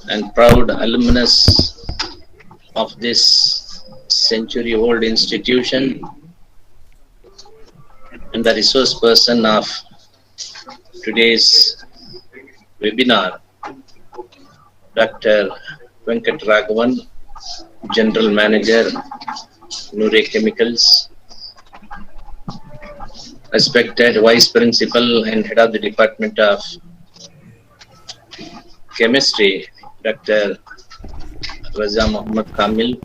and proud alumnus of this century-old institution and the resource person of today's webinar, Dr. Venkat Raghavan, General Manager, Nure Chemicals, respected Vice Principal and Head of the Department of Chemistry, Dr. Raza Muhammad Kamil,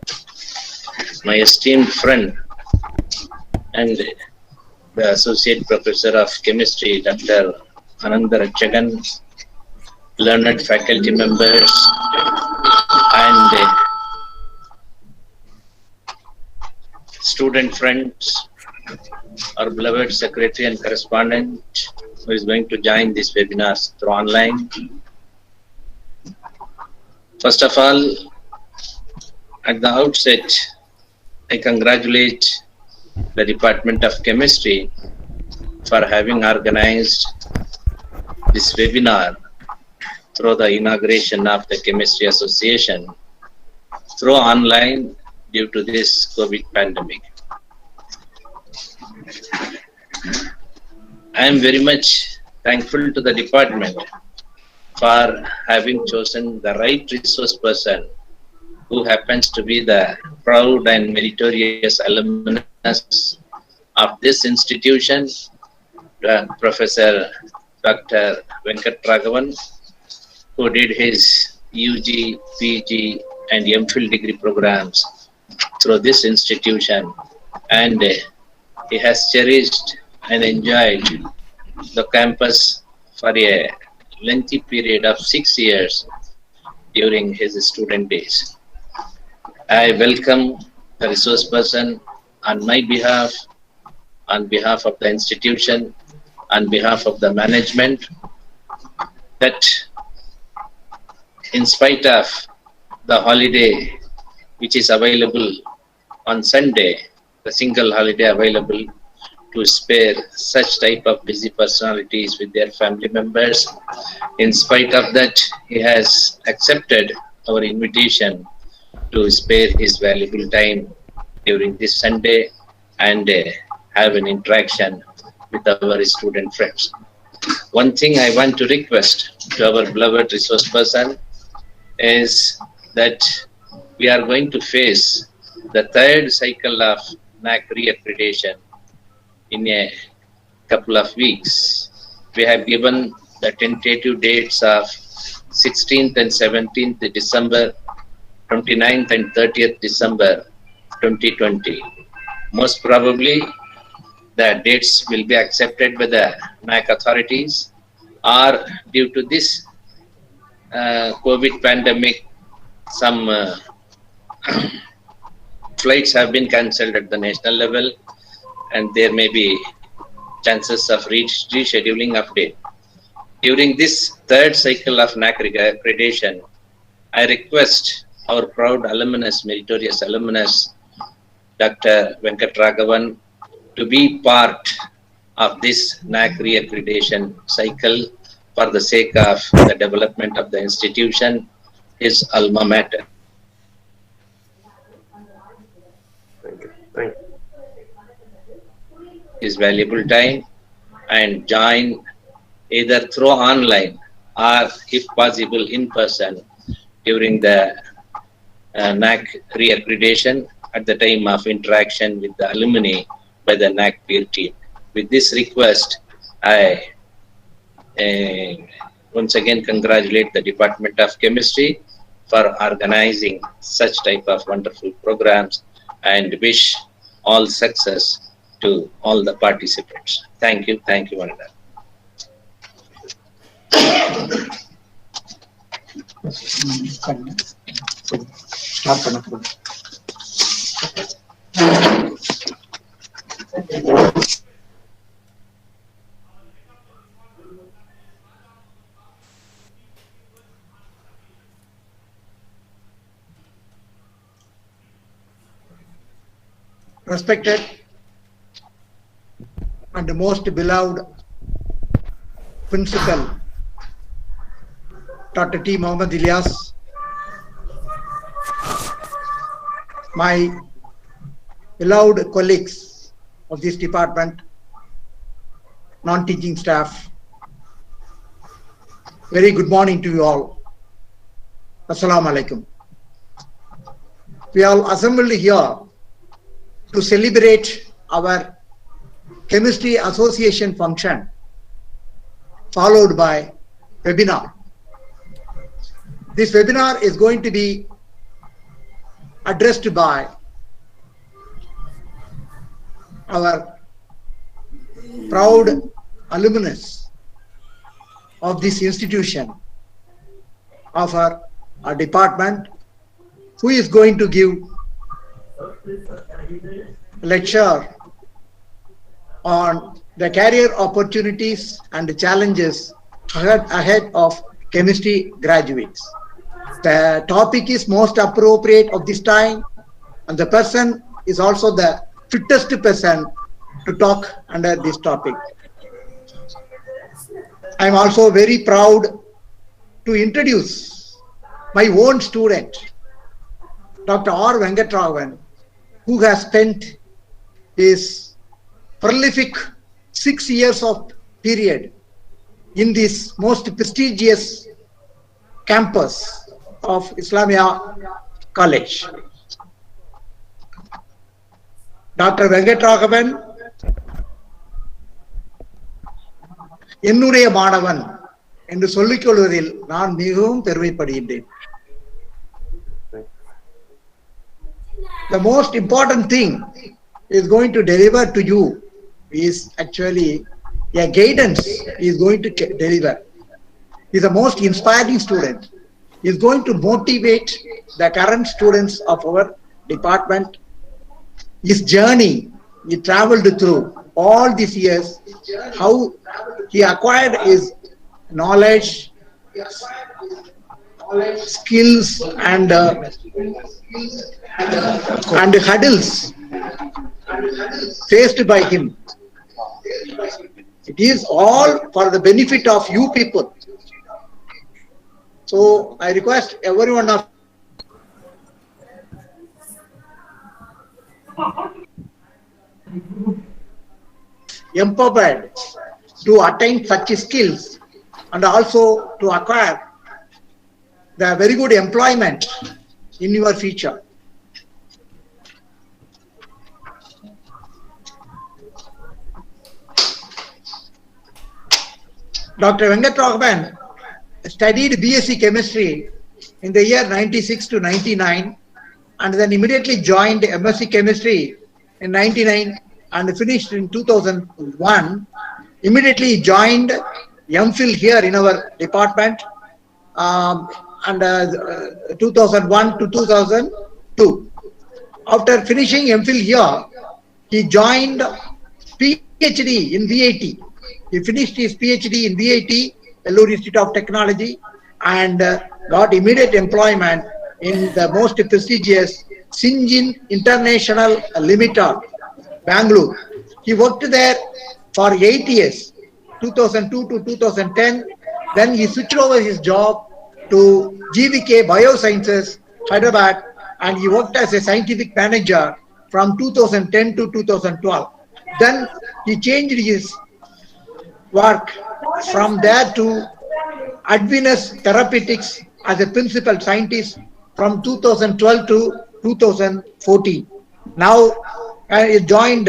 my esteemed friend and the Associate Professor of Chemistry, Dr. Ananda Rachagan, learned faculty members, and student friends, our beloved secretary and correspondent who is going to join this webinar through online. First of all, at the outset, I congratulate the Department of Chemistry for having organized this webinar through the inauguration of the Chemistry Association through online due to this COVID pandemic. I am very much thankful to the department for having chosen the right resource person who happens to be the proud and meritorious alumnus of this institution, Professor Dr. Venkat Raghavan, who did his UG, PG and MPhil degree programs through this institution, and he has cherished and enjoyed the campus for a lengthy period of 6 years during his student days. I welcome the resource person on my behalf, on behalf of the institution, on behalf of the management, that in spite of the holiday which is available on Sunday, the single holiday available to spare such type of busy personalities with their family members, in spite of that, he has accepted our invitation to spare his valuable time during this Sunday and have an interaction with our student friends. One thing I want to request to our beloved resource person is that we are going to face the third cycle of NAC reaccreditation in a couple of weeks. We have given the tentative dates of 16th and 17th December, 29th and 30th December 2020. Most probably the dates will be accepted by the NAC authorities, or due to this COVID pandemic, some flights have been cancelled at the national level, and there may be chances of rescheduling of date. During this third cycle of NAC accreditation, I request our proud alumnus, meritorious alumnus, Dr. Venkat Raghavan, to be part of this NAC reaccreditation cycle for the sake of the development of the institution, his alma mater. Thank you. Thank you. His valuable time and join either through online or, if possible, in person during the NAC reaccreditation at the time of interaction with the alumni by the NAC peer team. With this request, I once again congratulate the Department of Chemistry for organizing such type of wonderful programs and wish all success to all the participants. Thank you, Vanada. Respected and most beloved Principal Dr. T. Mohammed Ilyas, my beloved colleagues of this department, non-teaching staff, very good morning to you all. Assalamu alaikum. We are assembled here to celebrate our chemistry association function, followed by webinar. This webinar is going to be addressed by our proud alumnus of this institution, of our department, who is going to give a lecture on the career opportunities and the challenges ahead of chemistry graduates. The topic is most appropriate of this time, and the person is also the fittest person to talk under this topic. I am also very proud to introduce my own student, Dr. R. Venkatragavan, who has spent his prolific 6 years of period in this most prestigious campus of Islamiah College. Dr. Venkatragavan, என்னுடைய மாணவன் என்று சொல்லிக் கொள்வதில் நான் மிகவும் பெருமைப்படுகின்றேன். The most important thing is going to deliver to you is actually a guidance he is going to deliver. He is the most inspiring student. He is going to motivate the current students of our department. His journey he traveled through all these years, how he acquired his knowledge, skills, and hurdles faced by him. It is all for the benefit of you people. So I request everyone of empowered to attain such skills and also to acquire the very good employment in your future. Dr. Venkatragavan studied BSc Chemistry in the year 96 to 99 and then immediately joined MSc Chemistry in 99 and finished in 2001. Immediately joined MPhil here in our department and 2001 to 2002. After finishing MPhil here, he joined PhD in VAT. He finished his PhD in VAT, Ellore Institute of Technology, and got immediate employment in the most prestigious Syngin International Limited, Bangalore. He worked there for 8 years, 2002 to 2010. Then he switched over his job to GVK Biosciences, Hyderabad, and he worked as a scientific manager from 2010 to 2012. Then he changed his work from there to Advenus Therapeutics as a principal scientist from 2012 to 2014. Now he joined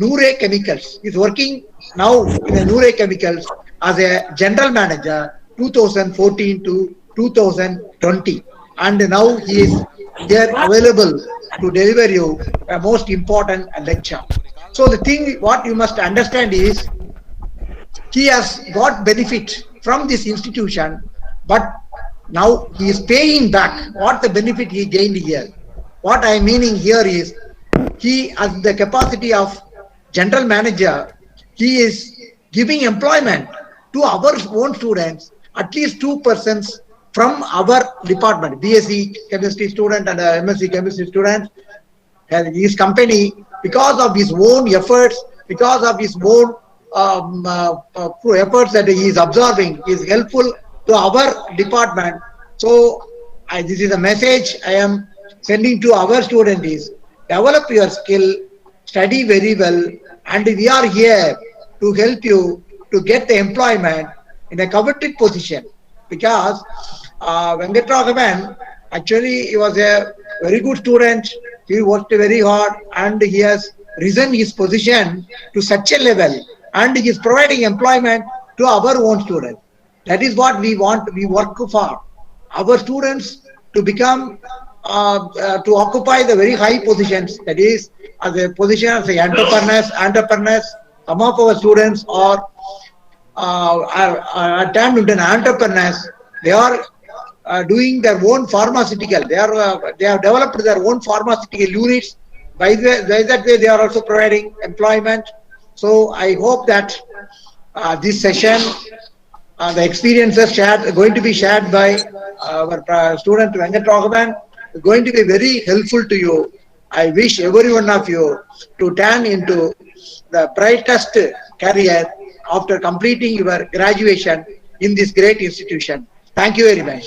Noore Chemicals. He is working now in Noore Chemicals as a general manager 2014 to 2020. And now he is here available to deliver you a most important lecture. So the thing what you must understand is he has got benefit from this institution, but now he is paying back what the benefit he gained here. What I am meaning here is he has the capacity of general manager. He is giving employment to our own students, at least 2 persons from our department, BSc chemistry student and MSc chemistry student. His company, because of his own efforts, because of his own efforts that he is observing, is helpful to our department. So this is a message I am sending to our student is develop your skill, study very well, and we are here to help you to get the employment in a coveted position. Because Venkatragavan, actually he was a very good student, he worked very hard and he has risen his position to such a level and he is providing employment to our own students. That is what we want, we work for. Our students to become, to occupy the very high positions, that is, as a position as a entrepreneurs. Some of our students are turned into entrepreneurs. They are doing their own pharmaceutical. They have developed their own pharmaceutical units. By that way, they are also providing employment. So I hope that this session, the experiences going to be shared by our student Venkatragavan, going to be very helpful to you. I wish every one of you to turn into the brightest career after completing your graduation in this great institution. Thank you very much.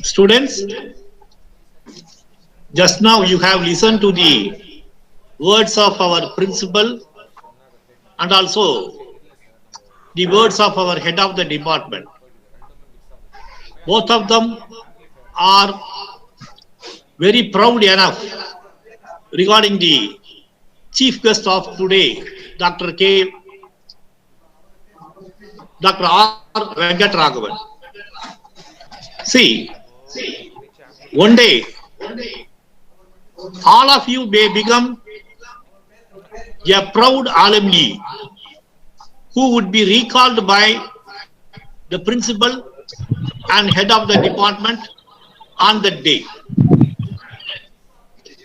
Students, just now you have listened to the words of our principal and also the words of our head of the department. Both of them are very proud enough regarding the chief guest of today, Dr. R. Venkatragavan. See, one day, all of you may become a proud alumni who would be recalled by the principal and head of the department on that day.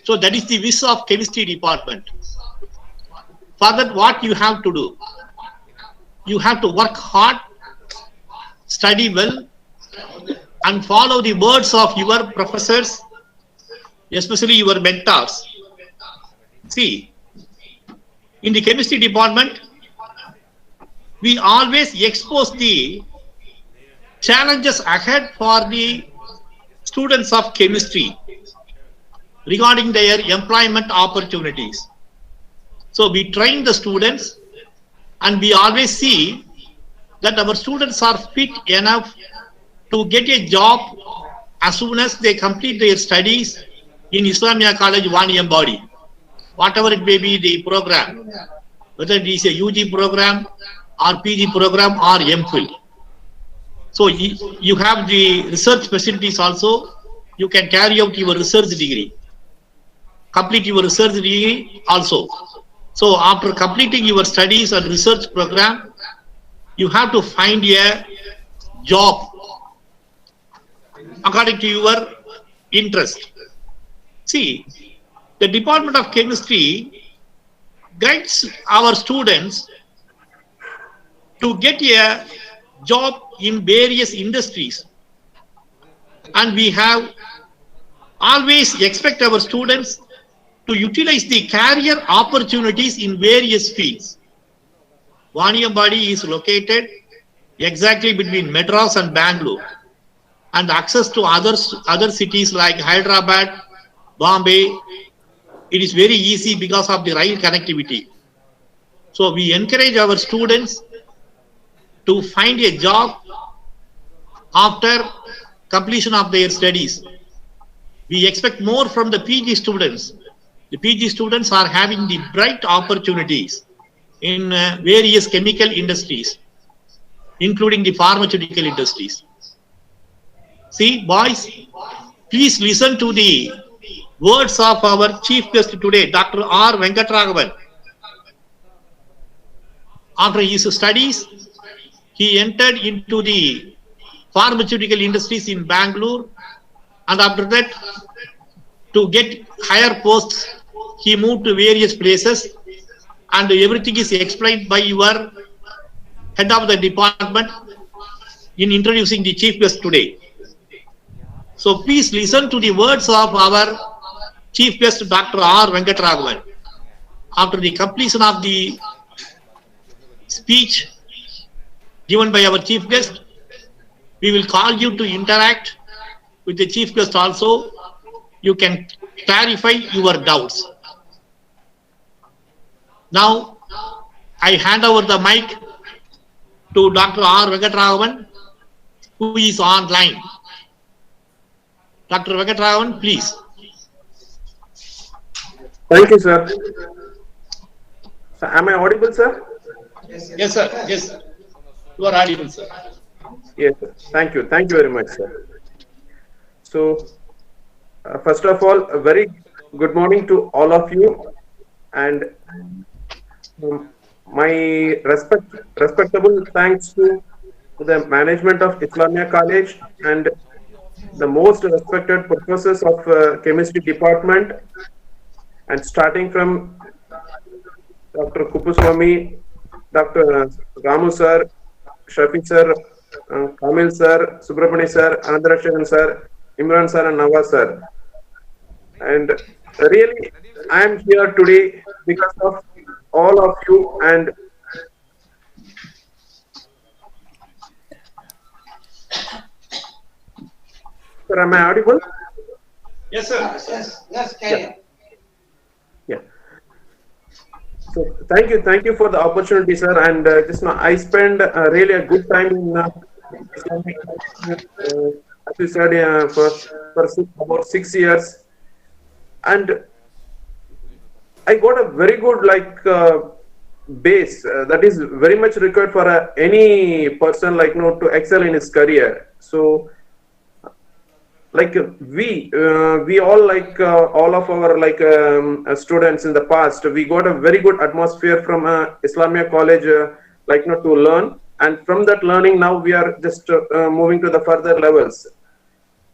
So that is the wish of chemistry department. For that, what you have to do? You have to work hard, study well, and follow the words of your professors, especially your mentors. See, in the chemistry department, we always expose the challenges ahead for the students of chemistry regarding their employment opportunities. So we train the students and we always see that our students are fit enough to get a job as soon as they complete their studies in Islamiah College Vaniyambadi, whatever it may be the program, whether it is a UG program or PG program or MPhil. So you have the research facilities also. You can carry out your research degree, complete your research degree also. So after completing your studies and research program, you have to find a job according to your interest. See, the Department of Chemistry guides our students to get a job in various industries, and we have always expect our students to utilize the career opportunities in various fields. Vaniyambadi is located exactly between Madras and Bangalore, and access to other cities like Hyderabad, Bombay, it is very easy because of the rail connectivity. So we encourage our students to find a job after completion of their studies. We expect more from the PG students. The PG students are having the bright opportunities in various chemical industries, including the pharmaceutical industries. See, boys, please listen to the words of our chief guest today, Dr. R. Venkatragavan. After his studies, he entered into the pharmaceutical industries in Bangalore, and after that, to get higher posts, he moved to various places, and everything is explained by your head of the department in introducing the chief guest today. So please listen to the words of our chief guest, Dr. R. Venkatragavan. after the completion of the speech given by our chief guest, we will call you to interact with the chief guest also. You can clarify your doubts. Now, I hand over the mic to Dr. R. Venkataraman, who is online. Dr. Venkataraman, please. Thank you, sir. So, am I audible, sir? Yes, sir. Yes, you are audible, sir. Yes, sir. Thank you. Thank you very much, sir. So, first of all, a very good morning to all of you, and my respectable thanks to the management of Islamiah College and the most respected professors of chemistry department, and starting from Dr. Kupuswamy, Dr. Ramu sir, Shafi sir, Kamil sir, Subramani sir, Anandarashagan sir, Imran sir, and Nawaz sir. And really, I am here today because of all of you. And sir, am I audible? Yes, sir. Yes, Yeah. So thank you for the opportunity, sir. And just now, I spent really a good time in Islamic, as you said, about 6 years, and I got a very good base that is very much required for any person to excel in his career. So we all all of our students in the past, we got a very good atmosphere from Islamia College to learn, and from that learning now we are just moving to the further levels.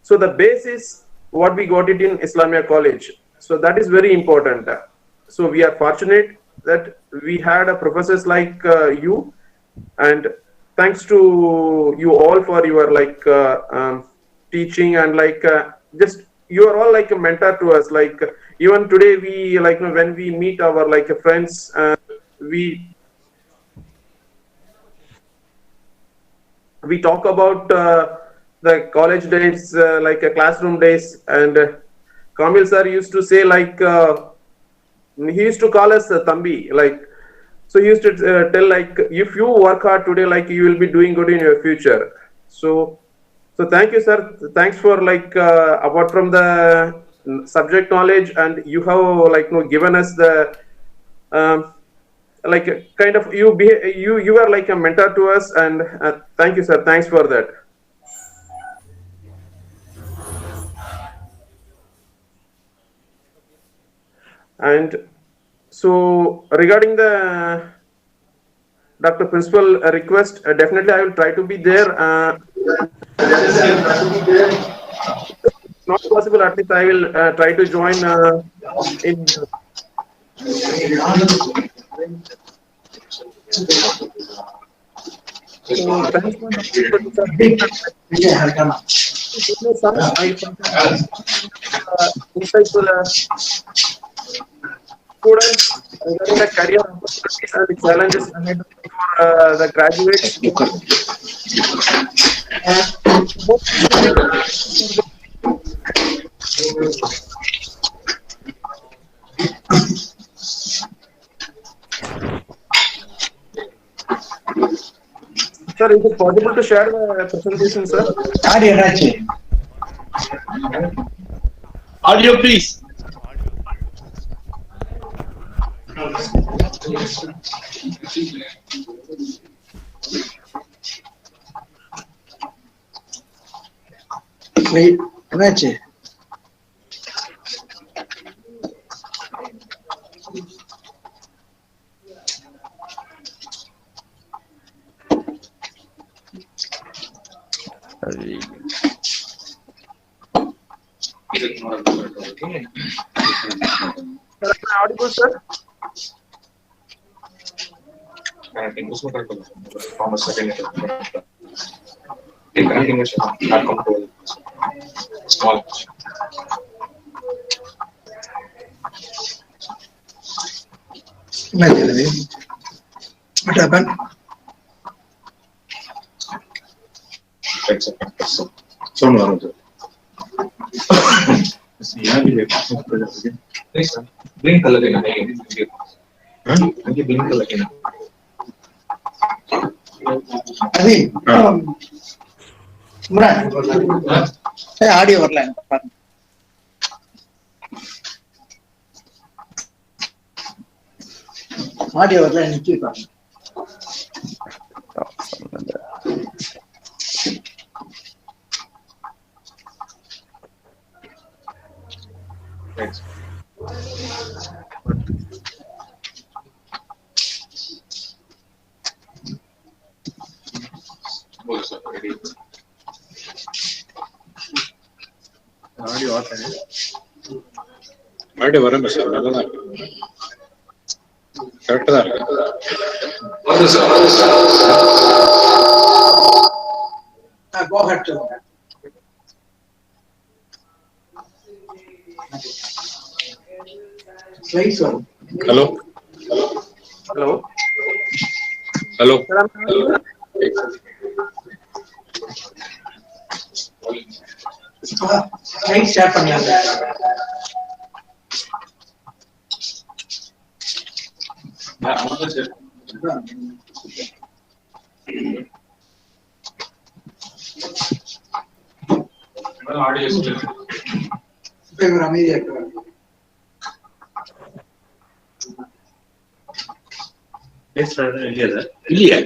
So the base is what we got it in Islamia College, so that is very important. So we are fortunate that we had professors like you, and thanks to you all for your teaching, and just you are all like a mentor to us. Even today we when we meet our friends, we talk about the college days, classroom days. And Kamil sir used to say he used to call us Tambi, so he used to tell if you work hard today, you will be doing good in your future. So thank you, sir. Thanks for apart from the subject knowledge, and you have given us the kind of you are like a mentor to us, and thank you, sir. Thanks for that. And so regarding the Dr. Principal request, definitely I will try to be there. Not possible, at least I will try to join in. Students regarding the career opportunities and the challenges ahead for the graduates. Sir, is it possible to share the presentation, sir? Audio, please. என்னாச்சு? Audible, sir? What happened? Blink color देना है ये blink color देना Adi, Imran, audio வரல. Audio வரல நிக்கி பாருங்க. Audio आता है ऑडियो வரேன் சார் நல்லா இருக்கு கரெக்ட்டா இருக்கு வருது sir Go ahead. Slides one. Hello Hello. Hello Slide share பண்ணியாங்க. ऑडियो இவர் அமைதியா இருக்காரு. இல்லையா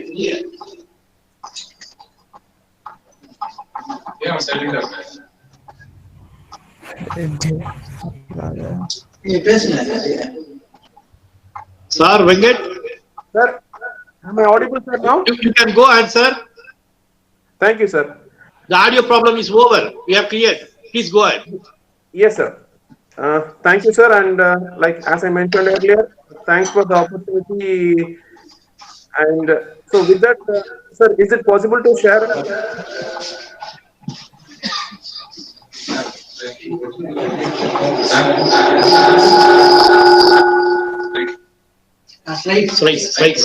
ஏன் சைலண்டா இருக்க நீங்க பேசுங்க. Sir Venkat, Sir, am I audible, sir, now? you can go ahead, sir. Thank you, sir. The audio problem is over. We have cleared. Please go ahead. Yes, sir. Thank you, sir. And like as I mentioned earlier, thanks for the opportunity. And so with that, sir, is it possible to share? Slides.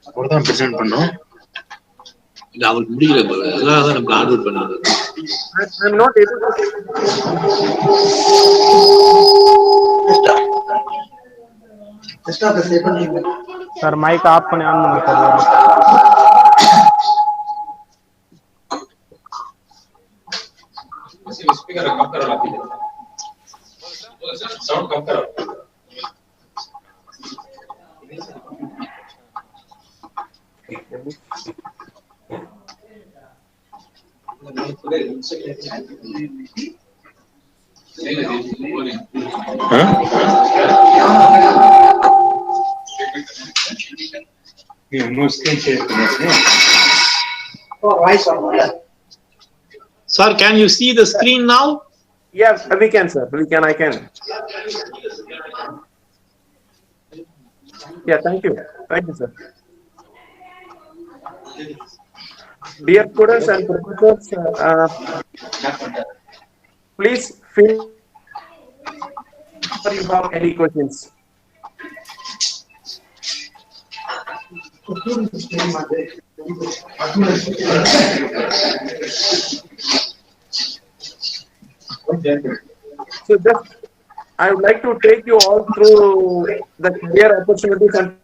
அவ்வளவுதான் present பண்ணோம் இல்ல அவருக்கு முடியல அதனால தான் நம்ம order பண்ணாங்க. I'm not able to. Stop the session. Sir mike off பண்ணி ஆன் பண்ணுங்க சார் स्पीकर कम करो आप साउंड कम करो Sir, can you see the screen now? Yes, we can, sir. We can. I can. Yeah, thank you. Thank you, sir. Dear students and professors, please feel if you have any questions. So just I would like to take you all through the career opportunities and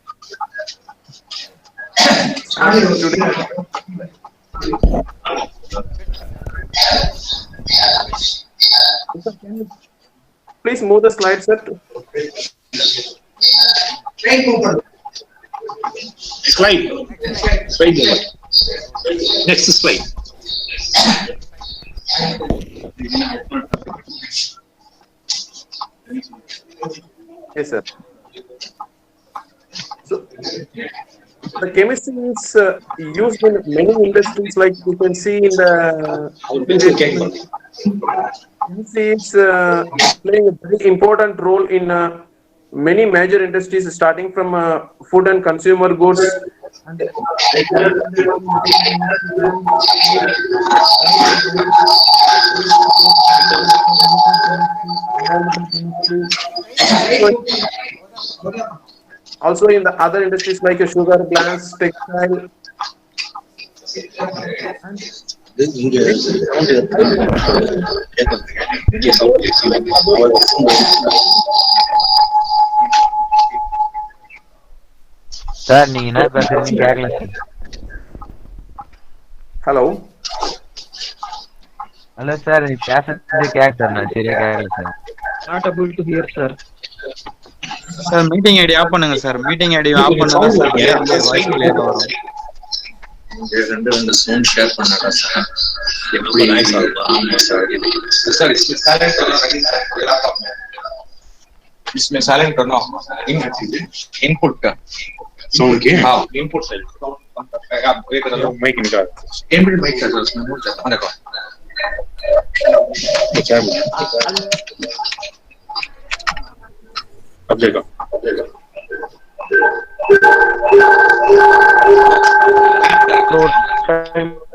today. Please move the slide, sir. Slide. Next slide. Yes, sir. So the chemistry is used in many industries, like you can see in the chemistry is playing a very important role in many major industries, starting from food and consumer goods. Also in the other industries like sugar, glass, textile, and sir நீங்க என்ன பேசுறீங்கன்னு கேட்கல sir. hello. Hello sir, நீ பேசுறது கேட்க sir, நான் சரியா கேட்கல sir. Not able to hear sir. Sir meeting ID off பண்ணுங்க சார். மீட்டிங் ஐடி ஆஃப் பண்ணா சார் வாய்ஸ் கிளியரா வரும். ரெண்டு சவுண்ட் ஷேர் பண்ணடா சார். எப்படி நாய்ஸ் ஆகுது? ஆமா சார். सर इसमें साइलेंट इसमें साइलेंट करना इनपुट का साउंड के हाँ इनपुट साइड आप एक माइक निकाल इनपुट माइक का उसमें मूव जाता है देखो क्या अब देखो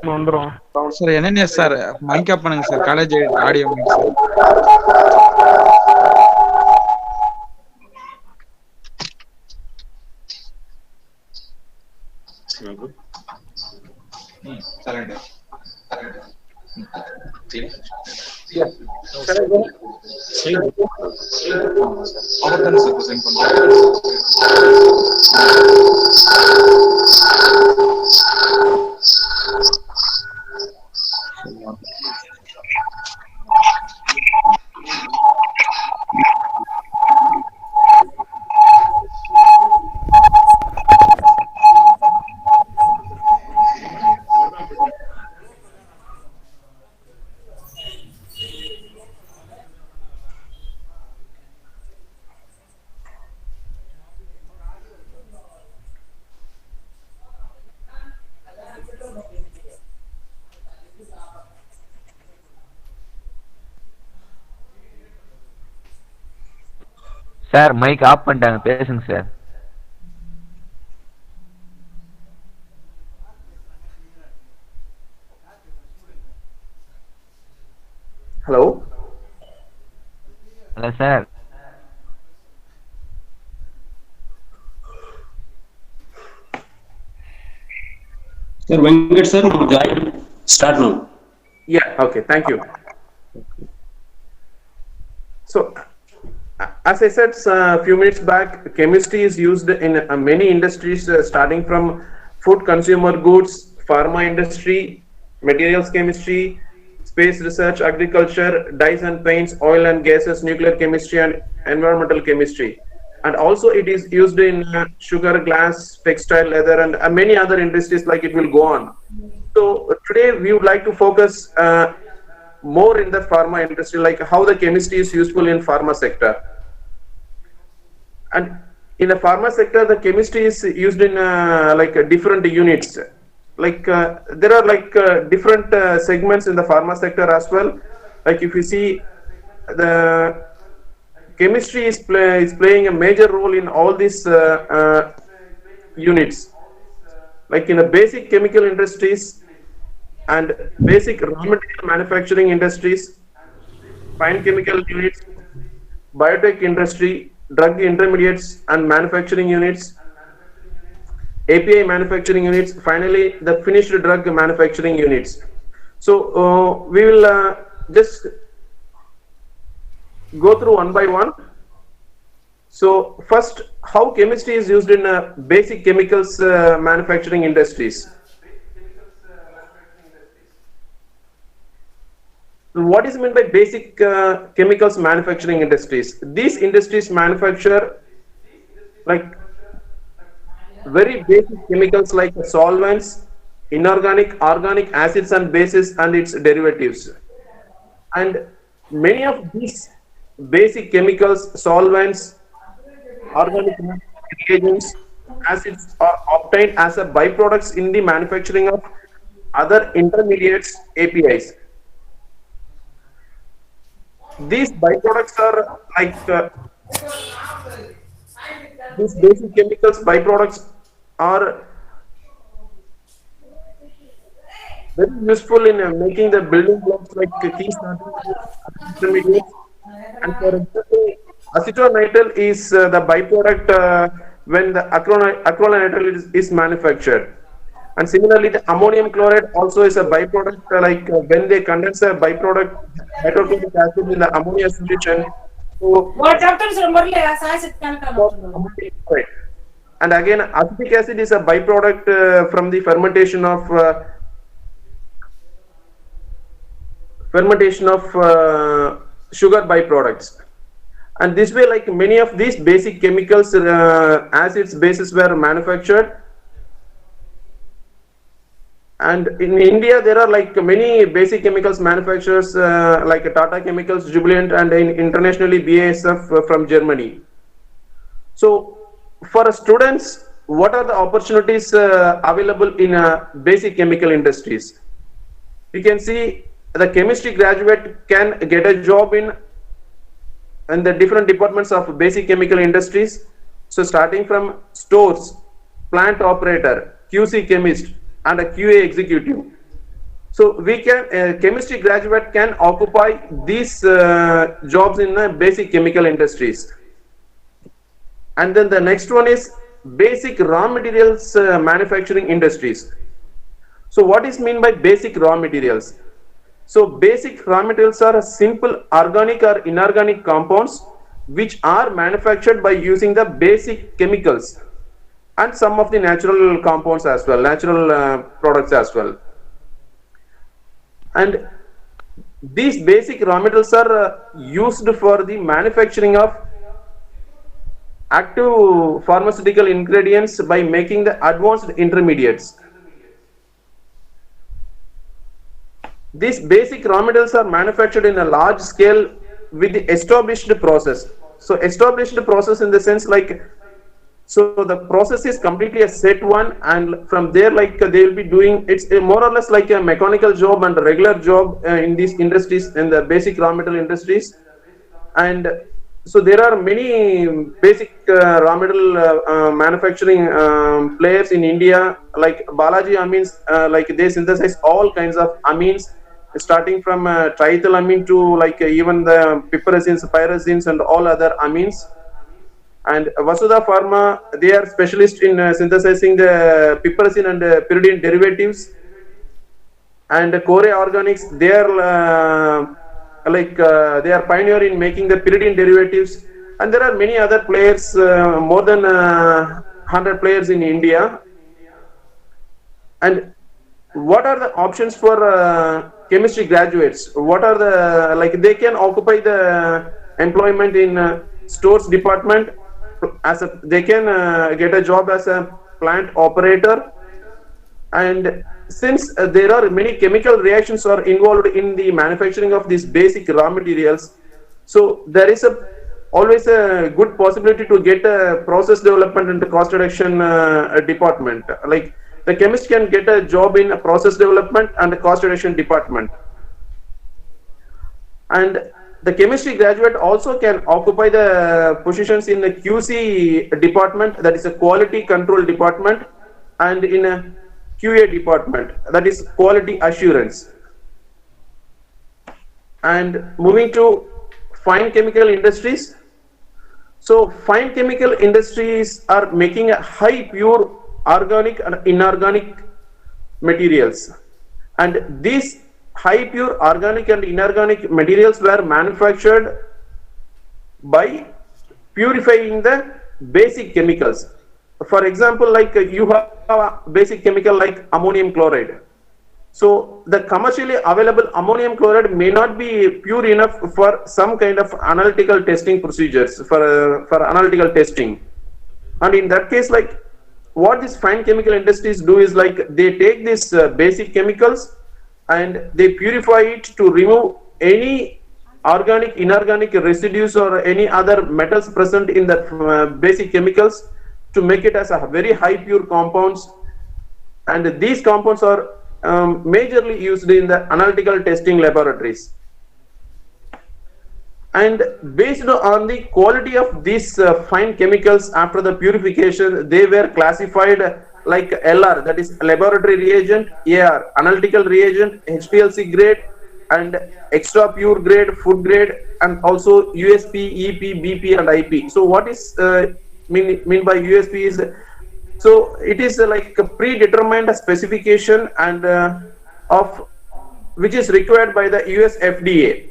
வந்துரும் சார். என்னென்ன சார் மைக் ஆஃப் பண்ணுங்க sir. College audio mike sir. Silent Yeah. Can I go? और तन से प्रेजेंट சார் மைக் ஆஃப் பண்ணிட்டாங்க, பேசுங்க sir. Hello. Hello sir. Sir, Venkat sir, join. Start now. Yeah, okay, thank you. So, as I said a few minutes back, chemistry is used in many industries, starting from food, consumer goods, pharma industry, materials chemistry, space research, agriculture, dyes and paints, oil and gases, nuclear chemistry, and environmental chemistry. And also it is used in sugar, glass, textile, leather, and many other industries, like it will go on. So today we would like to focus more in the pharma industry, like how the chemistry is useful in pharma sector. And in the pharma sector, the chemistry is used in like different units. Like there are like different segments in the pharma sector as well. Like if you see, the chemistry is playing a major role in all these units. Like in the basic chemical industries and basic raw material manufacturing industries, fine chemical units, biotech industry, drug intermediates and manufacturing units, API manufacturing units, finally the finished drug manufacturing units. So we will just go through one by one. So first, how chemistry is used in basic chemicals manufacturing industries. What is meant by basic chemicals manufacturing industries? These industries manufacture like very basic chemicals like solvents, inorganic, organic acids and bases and its derivatives. And many of these basic chemicals, solvents, organic reagents, acids are obtained as a byproducts in the manufacturing of other intermediates, APIs. These byproducts are like these basic chemicals byproducts are very useful in making the building blocks like key starting intermediates. And for example, Acetonitrile is the byproduct when the acrylonitrile is manufactured. And similarly, the ammonium chloride also is a byproduct, when they condense a byproduct hydrochloric acid in the ammonia solution. So, and again, acetic acid is a byproduct from the fermentation of sugar byproducts. And this way, like many of these basic chemicals, acids, bases were manufactured. And in India, there are like many basic chemicals manufacturers like Tata Chemicals, Jubilant, and internationally BASF from Germany. So, for students, what are the opportunities available in basic chemical industries? You can see the chemistry graduate can get a job in the different departments of basic chemical industries. So, starting from stores, plant operator, QC chemist, and a QA executive. So we can chemistry graduate can occupy these jobs in basic chemical industries. And then the next one is basic raw materials manufacturing industries. So what is mean by basic raw materials? So basic raw materials are simple organic or inorganic compounds which are manufactured by using the basic chemicals and some of the natural compounds as well, natural products as well. And these basic raw materials are used for the manufacturing of active pharmaceutical ingredients by making the advanced intermediates. These basic raw materials are manufactured in a large scale with the established process. So established process in the sense like, so the process is completely a set one, and from there like they will be doing, it's more or less like a mechanical job and a regular job in these industries, in the basic raw material industries. And so there are many basic raw material manufacturing players in India, like Balaji amines, like they synthesize all kinds of amines, starting from triethylamine to like even the piperazines, pyrazines, and all other amines. And Vasudha Pharma, they are specialists in synthesizing the piperazine and pyridine derivatives. And Core Organics, they are they are pioneer in making the pyridine derivatives. And there are many other players, more than 100 players in India. And what are the options for chemistry graduates? What are the, like they can occupy the employment in stores department, as a, they can get a job as a plant operator. And since there are many chemical reactions are involved in the manufacturing of these basic raw materials, so there is always a good possibility to get a process development and cost reduction department. Like the chemist can get a job in a process development and a cost reduction department. And the chemistry graduate also can occupy the positions in the QC department, that is a quality control department, and in a QA department, that is quality assurance. And moving to fine chemical industries. So fine chemical industries are making a high pure organic and inorganic materials. And these high pure organic and inorganic materials were manufactured by purifying the basic chemicals. For example, like you have a basic chemical like ammonium chloride. So the commercially available ammonium chloride may not be pure enough for some kind of analytical testing procedures, for analytical testing. And in that case, like what these fine chemical industries do is like they take these basic chemicals and they purify it to remove any organic, inorganic residues or any other metals present in the basic chemicals to make it as a very high pure compounds. And these compounds are majorly used in the analytical testing laboratories. And based on the quality of these fine chemicals after the purification, they were classified like LR, that is laboratory reagent, AR, analytical reagent, HPLC grade, and extra pure grade, food grade, and also USP, EP, BP, and IP. So what is mean by USP is, so it is like a predetermined specification and of which is required by the US FDA.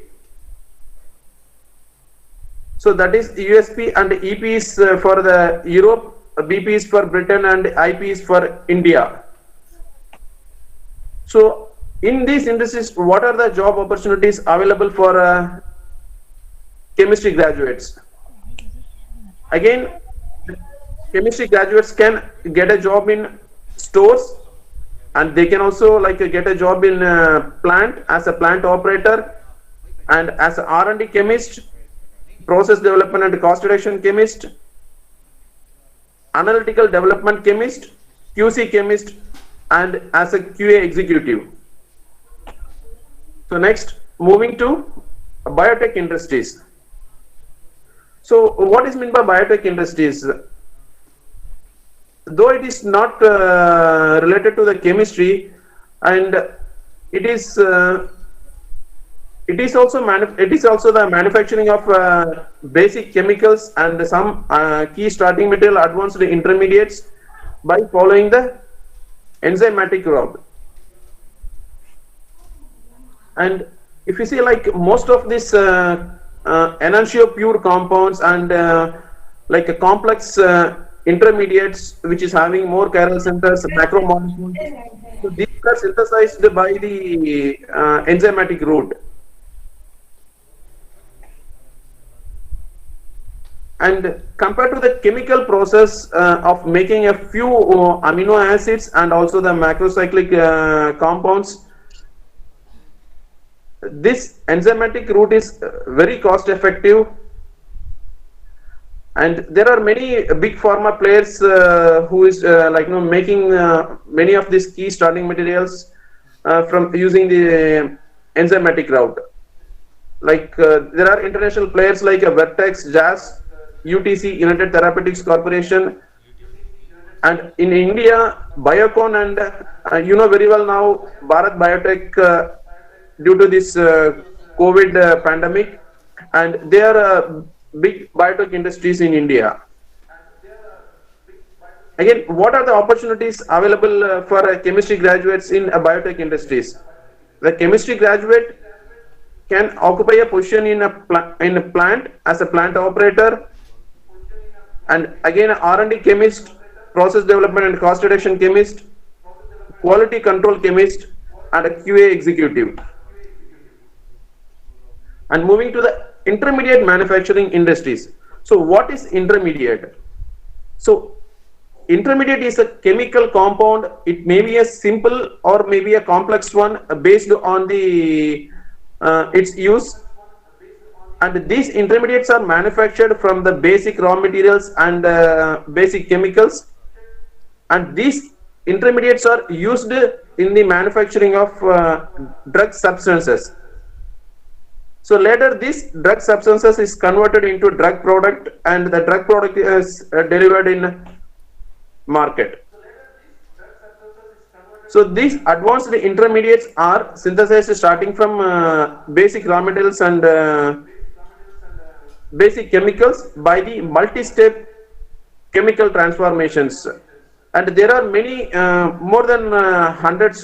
So that is USP, and EP is for the Europe, BP is for Britain, and IP is for India. So in these industries, what are the job opportunities available for chemistry graduates? Again, chemistry graduates can get a job in stores, and they can also like get a job in plant as a plant operator, and as a R&D chemist, process development and cost reduction chemist, analytical development chemist, QC chemist, and as a QA executive. So next, moving to biotech industries. So what is meant by biotech industries? Though it is not related to the chemistry, and it is also the manufacturing of basic chemicals and some key starting material, advanced intermediates, by following the enzymatic route. And if you see, like most of this enantiomer pure compounds and like a complex intermediates which is having more chiral centers, macromolecules, so these are synthesized by the enzymatic route. And compared to the chemical process of making a few amino acids and also the macrocyclic compounds, this enzymatic route is very cost effective, and there are many big pharma players who is making many of these key starting materials from using the enzymatic route. Like there are international players like Vertex, Jazz, UTC, United Therapeutics Corporation, and in India, Biocon, and you know very well now Bharat Biotech, due to this COVID pandemic, and they are big biotech industries in India. Again, what are the opportunities available for chemistry graduates in biotech industries? The chemistry graduate can occupy a position in a plant as a plant operator, and again R&D chemist, process development and cost reduction chemist, quality control chemist, and a QA executive. And moving to the intermediate manufacturing industries. So what is intermediate? So intermediate is a chemical compound. It may be a simple or maybe a complex one based on the its use, and these intermediates are manufactured from the basic raw materials and basic chemicals, and these intermediates are used in the manufacturing of drug substances. So later these drug substances is converted into drug product, and the drug product is delivered in market. So these advanced intermediates are synthesized starting from basic raw materials and basic chemicals by the multi-step chemical transformations. And there are many more than 100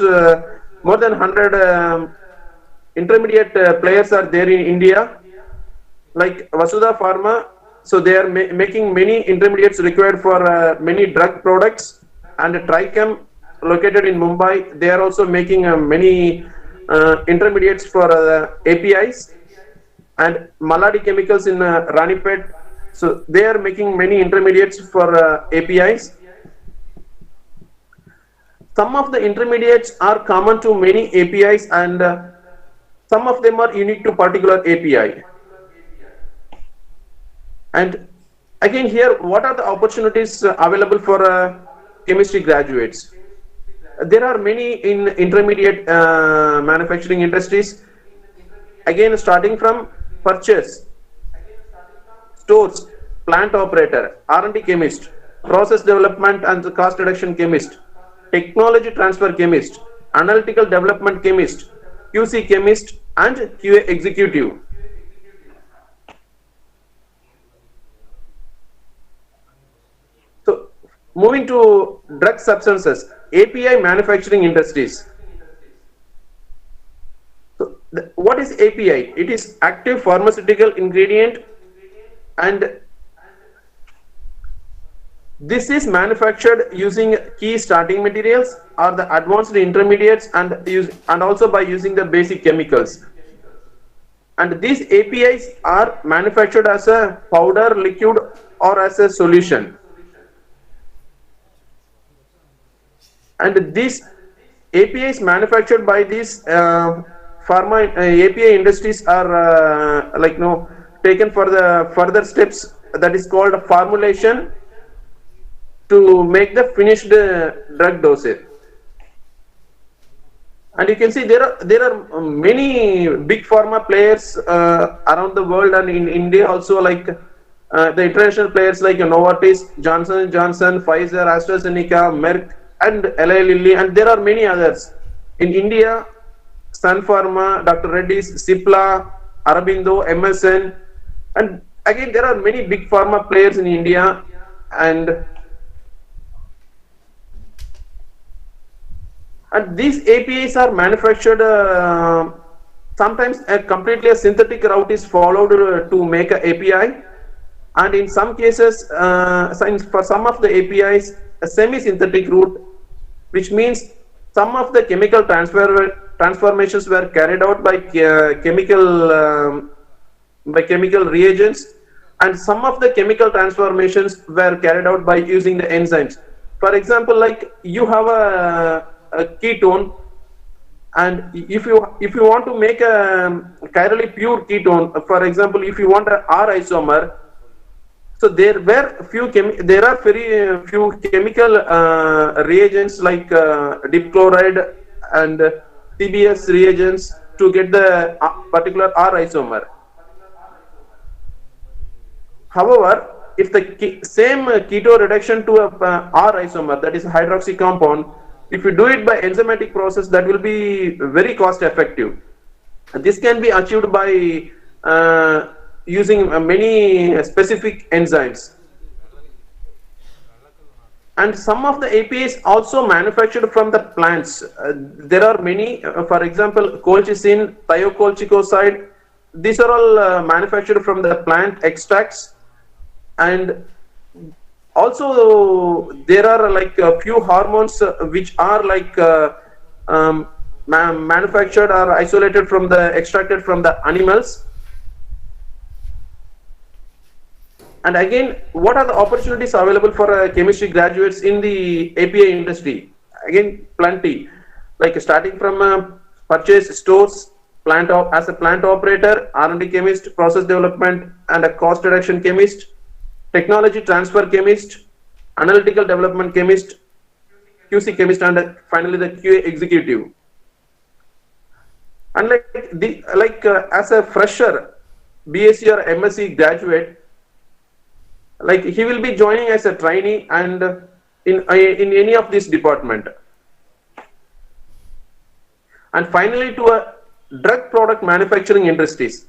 intermediate players are there in India, like Vasudha Pharma. So they are making many intermediates required for many drug products, and Trichem, located in Mumbai, they are also making many intermediates for APIs, and Maladi Chemicals in Ranipet, so they are making many intermediates for APIs. Some of the intermediates are common to many APIs, and some of them are unique to particular API. And again here, what are the opportunities available for chemistry graduates? There are many in intermediate manufacturing industries. Again, starting from purchase, stores, plant operator, R&D chemist, process development and cost reduction chemist, technology transfer chemist, analytical development chemist, QC chemist, and QA executive. So moving to drug substances, API manufacturing industries. So what is API? It is active pharmaceutical ingredient, and this is manufactured using key starting materials or the advanced intermediates and also by using the basic chemicals. And these APIs are manufactured as a powder, liquid, or as a solution. And these APIs manufactured by these pharma API industries are taken for the further steps, that is called formulation, to make the finished drug dosage. And you can see there are many big pharma players around the world, and in India also, like the international players like Novartis, Johnson & Johnson, Pfizer, AstraZeneca, Merck, and Eli Lilly, and there are many others. In India, Sun Pharma, Dr. Reddy's, Cipla, Aurobindo, MSN, and again there are many big pharma players in India, and these APIs are manufactured. Sometimes completely a synthetic route is followed to make an API, and in some cases, for some of the APIs, a semi-synthetic route, which means some of the chemical transformations were carried out by chemical reagents, and some of the chemical transformations were carried out by using the enzymes. For example, like you have a ketone, and if you want to make a chirally pure ketone, for example, if you want a R isomer, so there are very few chemical reagents like dipchloride and TBS reagents to get the particular R isomer. However, if the same keto reduction to a R isomer, that is a hydroxy compound, if you do it by enzymatic process, that will be very cost effective. This can be achieved by using many specific enzymes. And some of the APIs also manufactured from the plants. There are many, for example, colchicine, thiocolchicoside. These are all manufactured from the plant extracts. And also there are like a few hormones which are like manufactured or isolated from extracted from the animals. And again, what are the opportunities available for chemistry graduates in the API industry? Again, plenty. Like starting from purchase stores, as a plant operator, R&D chemist, process development and a cost reduction chemist, technology transfer chemist, analytical development chemist, QC chemist, and finally the QA executive. And as a fresher, BSc or MSc graduate, like he will be joining as a trainee and in any of this department. And finally to a drug product manufacturing industries.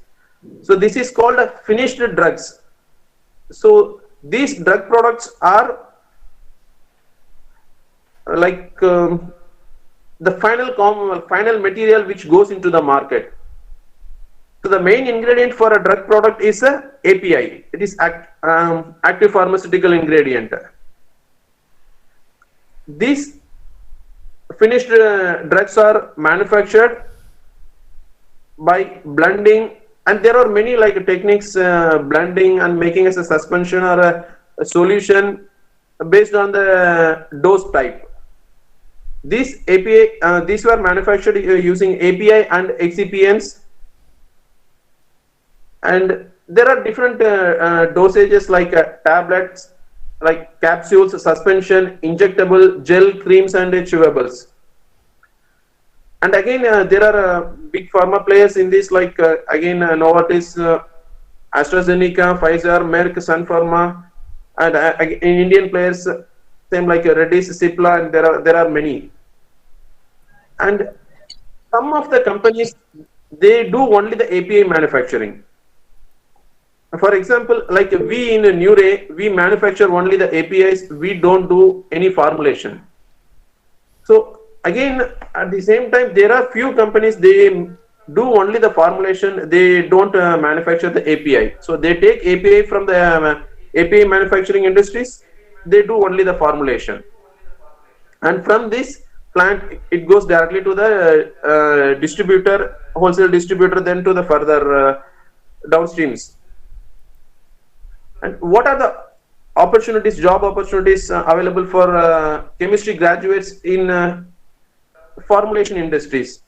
So this is called a finished drugs. So these drug products are like the final material which goes into the market. So the main ingredient for a drug product is a API. It is active pharmaceutical ingredient. These finished drugs are manufactured by blending, and there are many like techniques, blending and making as a suspension or a solution based on the dose type. These were manufactured using API and excipients, and there are different dosages like tablets, like capsules, suspension, injectable, gel, creams, and chewables. And again, there are big pharma players in this, like again Novartis, AstraZeneca, Pfizer, Merck, Sun Pharma, and in Indian players, same like Reddy's, Cipla, and there are many. And some of the companies they do only the API manufacturing. For example, like we in Nure, we manufacture only the APIs, we don't do any formulation. So again, at the same time, there are few companies, they do only the formulation, they don't manufacture the API. So they take API from the API manufacturing industries, they do only the formulation. And from this plant, it goes directly to the distributor, wholesale distributor, then to the further downstreams. And what are the opportunities, job opportunities available for chemistry graduates in formulation industries?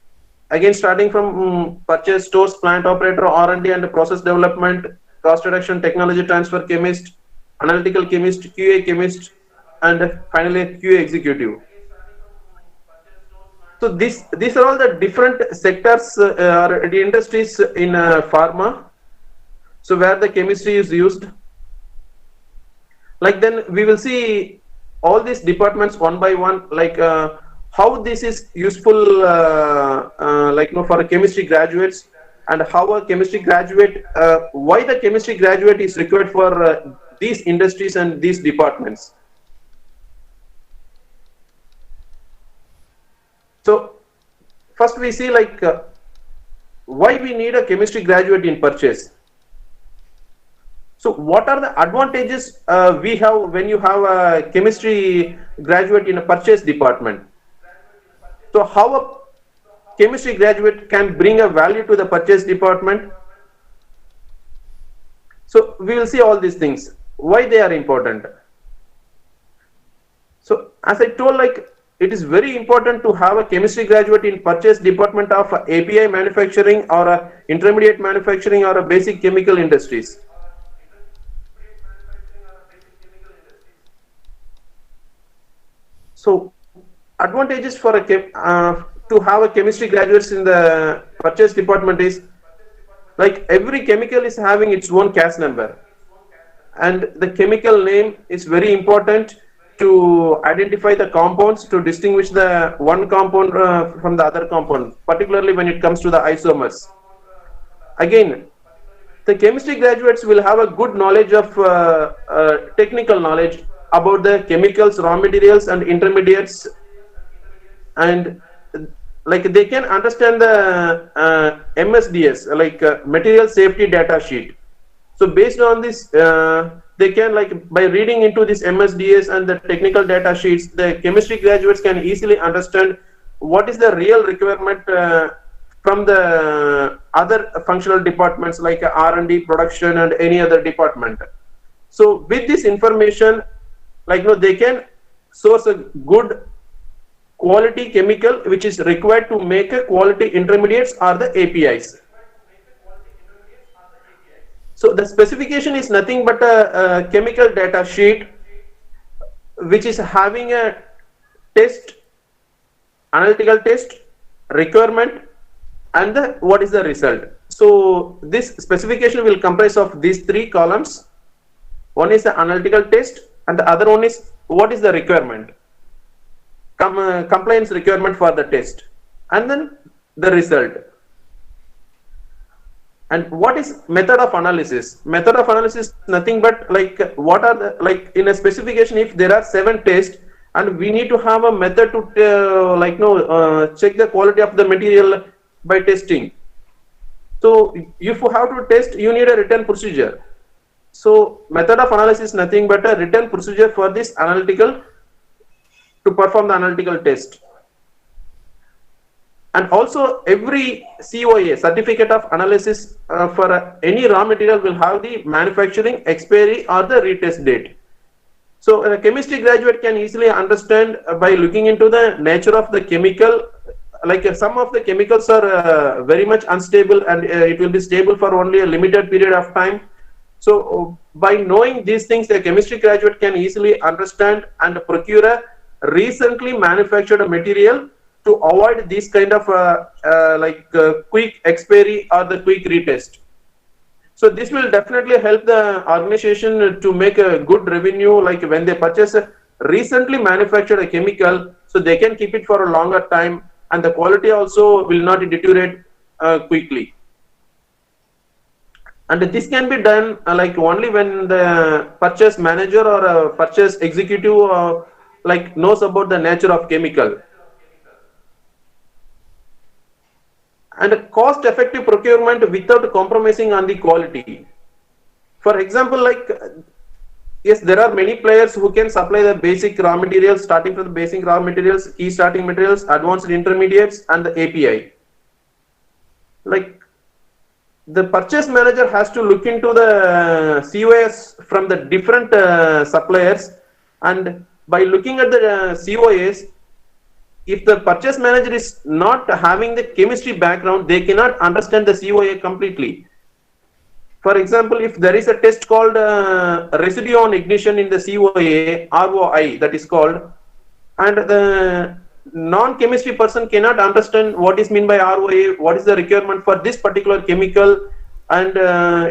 Again, starting from purchase, stores, plant operator, R&D and process development, cost reduction, technology transfer chemist, analytical chemist, QA chemist, and finally QA executive. So these are all the different sectors or the industries in pharma. So where the chemistry is used. Like then we will see all these departments one by one, like how this is useful for a chemistry graduates, and how a chemistry graduate, why the chemistry graduate is required for these industries and these departments. So first we see like why we need a chemistry graduate in purchase. So what are the advantages we have when you have a chemistry graduate in a purchase department? So how a chemistry graduate can bring a value to the purchase department? So we will see all these things, why they are important. So as I told, like it is very important to have a chemistry graduate in purchase department of API manufacturing or a intermediate manufacturing or a basic chemical industries. So advantages for a to have a chemistry graduates in the purchase department is like every chemical is having its own CAS number, and the chemical name is very important to identify the compounds, to distinguish the one compound from the other compound, particularly when it comes to the isomers. Again, the chemistry graduates will have a good knowledge of technical knowledge about the chemicals, raw materials and intermediates, and like they can understand the MSDS, like material safety data sheet. So based on this, they can, like by reading into this MSDS and the technical data sheets, the chemistry graduates can easily understand what is the real requirement from the other functional departments like R&D, production and any other department. So with this information, like they can source a good quality chemical which is required to make a quality intermediates or the APIs. So the specification is nothing but a chemical data sheet which is having a test, analytical test, requirement and what is the result. So this specification will comprise of these three columns. One is the analytical test and the other one is what is the requirement, compliance requirement for the test, and then the result. And what is method of analysis? Method of analysis is nothing but like what are the, like in a specification, if there are 7 tests and we need to have a method to check the quality of the material by testing. So if you have to test, you need a written procedure. So method of analysis is nothing but a written procedure for this analytical, to perform the analytical test. And also every COA, certificate of analysis for any raw material will have the manufacturing expiry or the retest date. So a chemistry graduate can easily understand by looking into the nature of the chemical, like some of the chemicals are very much unstable and it will be stable for only a limited period of time. So by knowing these things, a chemistry graduate can easily understand and procure a recently manufactured material to avoid this kind of quick expiry or the quick retest. So this will definitely help the organization to make a good revenue, like when they purchase a recently manufactured a chemical, so they can keep it for a longer time and the quality also will not deteriorate quickly. And this can be done like only when the purchase manager or a purchase executive like knows about the nature of chemical. And cost effective procurement without compromising on the quality. For example, like yes, there are many players who can supply the basic raw materials, starting from the basic raw materials, key starting materials, advanced intermediates, and the API. Like the purchase manager has to look into the COS from the different suppliers, and by looking at the COS, if the purchase manager is not having the chemistry background, they cannot understand the COA completely. For example, if there is a test called residue on ignition in the COA, ROI that is called, and the non-chemistry person cannot understand what is meant by ROI, what is the requirement for this particular chemical, and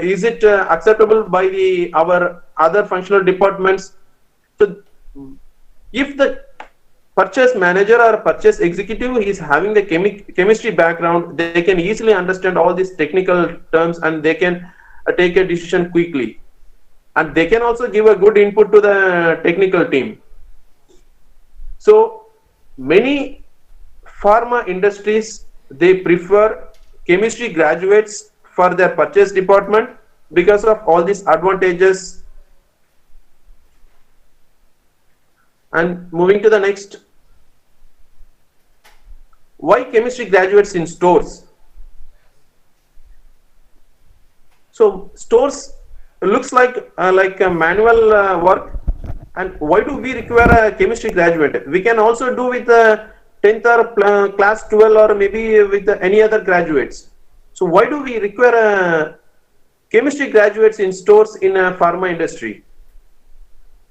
is it acceptable by our other functional departments. So if the purchase manager or purchase executive is having the chemistry background, they can easily understand all these technical terms and they can take a decision quickly, and they can also give a good input to the technical team. So many pharma industries, they prefer chemistry graduates for their purchase department because of all these advantages. And moving to the next, why chemistry graduates in stores? So stores looks like a manual work, and why do we require a chemistry graduate? We can also do with 10th or class 12 or maybe with any other graduates. So why do we require chemistry graduates in stores in a pharma industry?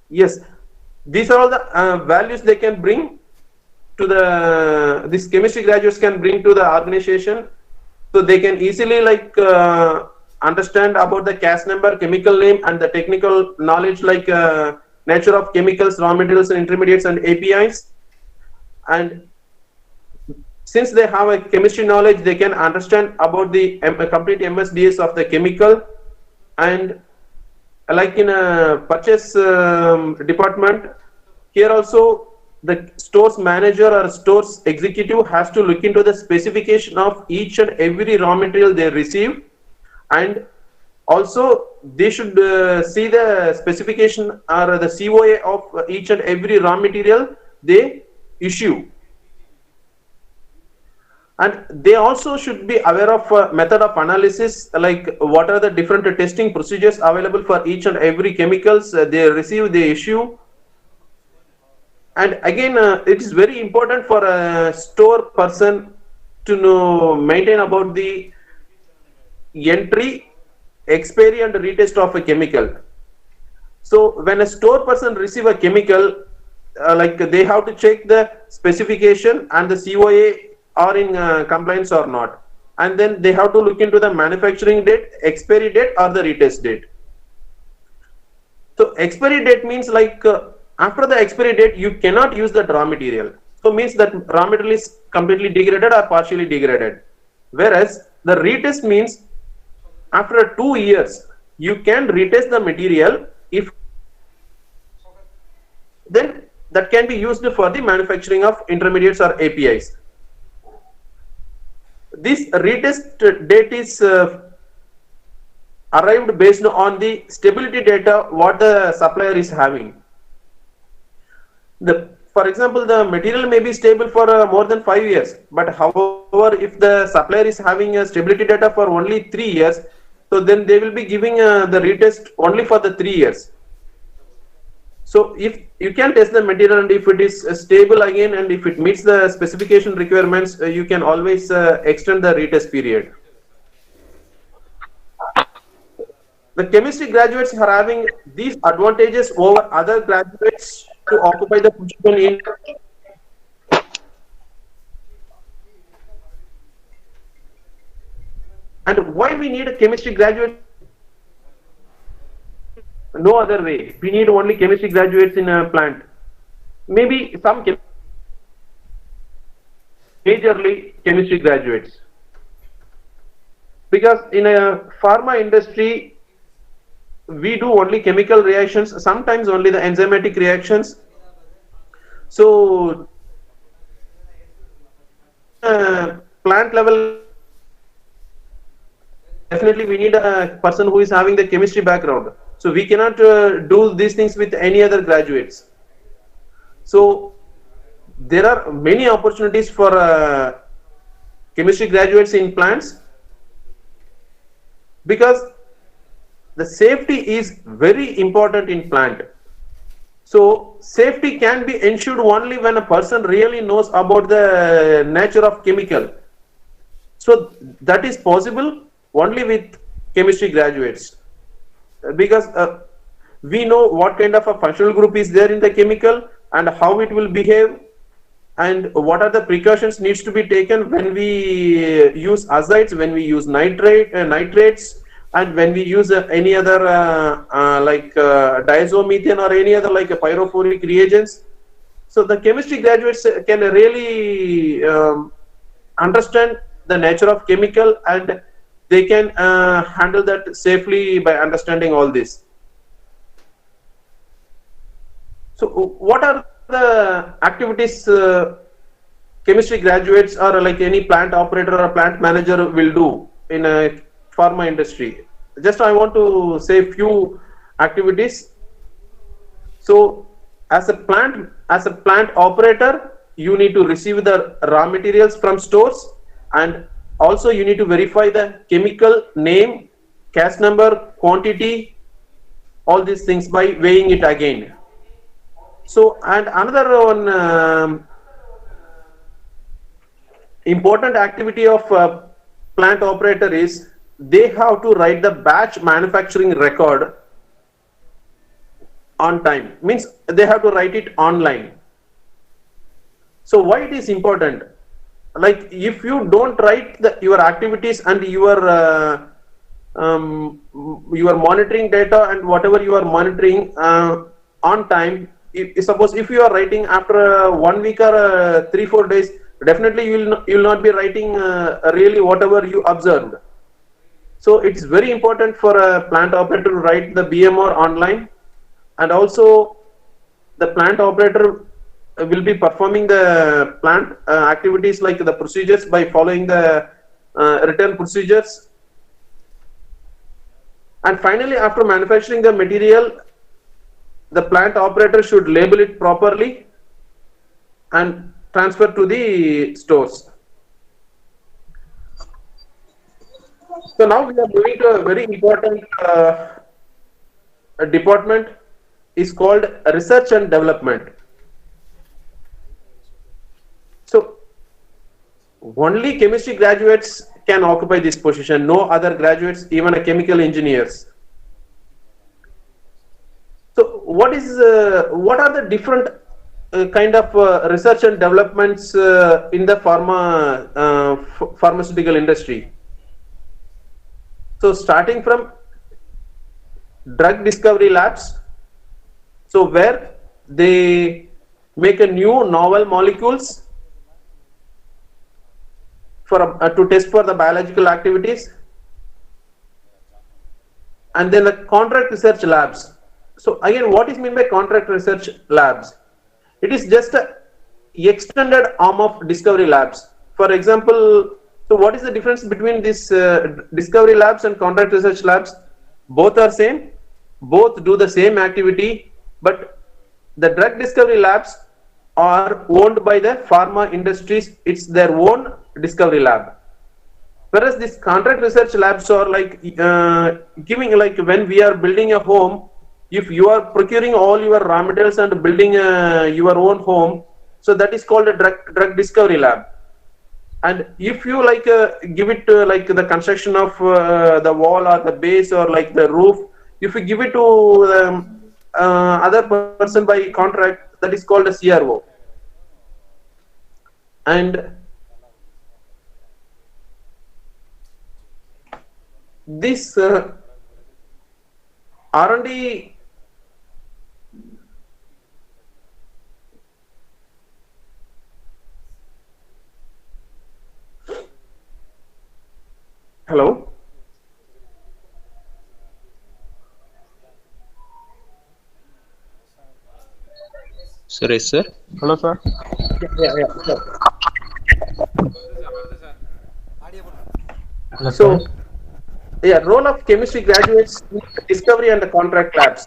Yes, these are all the values they can bring to these chemistry graduates can bring to the organization. So they can easily like understand about the CAS number, chemical name, and the technical knowledge like nature of chemicals, raw materials, and intermediates, and APIs. And since they have a chemistry knowledge, they can understand about the complete MSDS of the chemical. And like in a purchase department, here also the stores manager or stores executive has to look into the specification of each and every raw material they receive, and also they should see the specification or the COA of each and every raw material they issue. And they also should be aware of method of analysis, like what are the different testing procedures available for each and every chemicals they receive, they issue. And again, it is very important for a store person to maintain about the entry, expiry, and retest of a chemical. So when a store person receive a chemical, like they have to check the specification and the COA are in compliance or not, and then they have to look into the manufacturing date, expiry date, or the retest date. So expiry date means like after the expiry date you cannot use that raw material. So means that raw material is completely degraded or partially degraded. Whereas the retest means after 2 years you can retest the material, if then that can be used for the manufacturing of intermediates or APIs. This retest date is arrived based on the stability data what the supplier is having. For example, the material may be stable for more than 5 years, but however, if the supplier is having a stability data for only 3 years, so then they will be giving the retest only for the 3 years. So if you can test the material and if it is stable again and if it meets the specification requirements, you can always extend the retest period. The chemistry graduates are having these advantages over other graduates to occupy the position in. And why we need a chemistry graduate? No other way. We need only chemistry graduates in a plant. Maybe some majorly chemistry graduates. because in a pharma industry, we do only chemical reactions, sometimes only the enzymatic reactions. So, plant level, definitely we need a person who is having the chemistry background. So we cannot do these things with any other graduates. So there are many opportunities for chemistry graduates in plants, because the safety is very important in plant. So safety can be ensured only when a person really knows about the nature of chemical. So that is possible only with chemistry graduates, because we know what kind of a functional group is there in the chemical and how it will behave, and what are the precautions needs to be taken when we use azides, when we use nitrates, and when we use any other diazomethane or any other like pyrophoric reagents. So the chemistry graduates can really understand the nature of chemical, and they can handle that safely by understanding all this. So what are the activities chemistry graduates or like any plant operator or plant manager will do in a pharma industry? Just I want to say few activities. So as a plant operator, you need to receive the raw materials from stores, and also you need to verify the chemical name, cash number, quantity, all these things by weighing it again. So, and another one important activity of plant operator is they have to write the batch manufacturing record on time. Means they have to write it online. So why it is important? Like if you don't write your activities and your monitoring data and whatever you are monitoring on time, suppose if you are writing after 1 week or 3-4 days, definitely you will not be writing really whatever you observed. So it's very important for a plant operator to write the BMR online, and also the plant operator will be performing the plant activities like the procedures by following the written procedures. And finally, after manufacturing the material, the plant operator should label it properly and transfer to the stores. So now we are moving to a very important department, is called research and development. So only chemistry graduates can occupy this position, no other graduates, even a chemical engineers. So what are the different kind of research and developments in the pharmaceutical industry? So starting from drug discovery labs, so where they make a new novel molecules for to test for the biological activities, and then the contract research labs. So again, what is meant by contract research labs? It is just a extended arm of discovery labs. For example, so what is the difference between this discovery labs and contract research labs? Both are same, both do the same activity, but the drug discovery labs are owned by the pharma industries. It's their own discovery lab. Whereas these contract research labs are like giving, like when we are building a home, if you are procuring all your raw materials and building your own home, so that is called a drug discovery lab. And if you like give it like the construction of the wall or the base or like the roof, if you give it to other person by contract, that is called a CRO. And this R&D hello. Suresh sir. Hello sir. Sure. Hello, So, sir. role of chemistry graduates in discovery and the contract labs.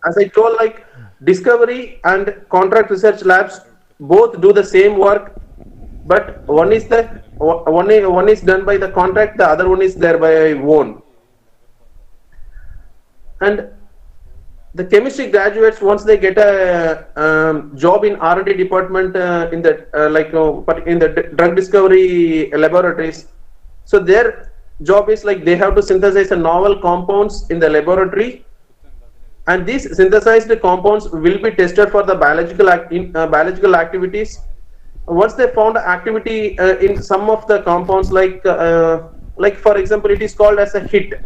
As I told, like discovery and contract research labs both do the same work, but one is done by the contract, the other one is there by own. And the chemistry graduates, once they get a job in R&D department in the but in the drug discovery laboratories, so their job is like they have to synthesize a novel compounds in the laboratory, and these synthesized compounds will be tested for the biological activities. Once they found activity in some of the compounds, like for example, it is called as a hit.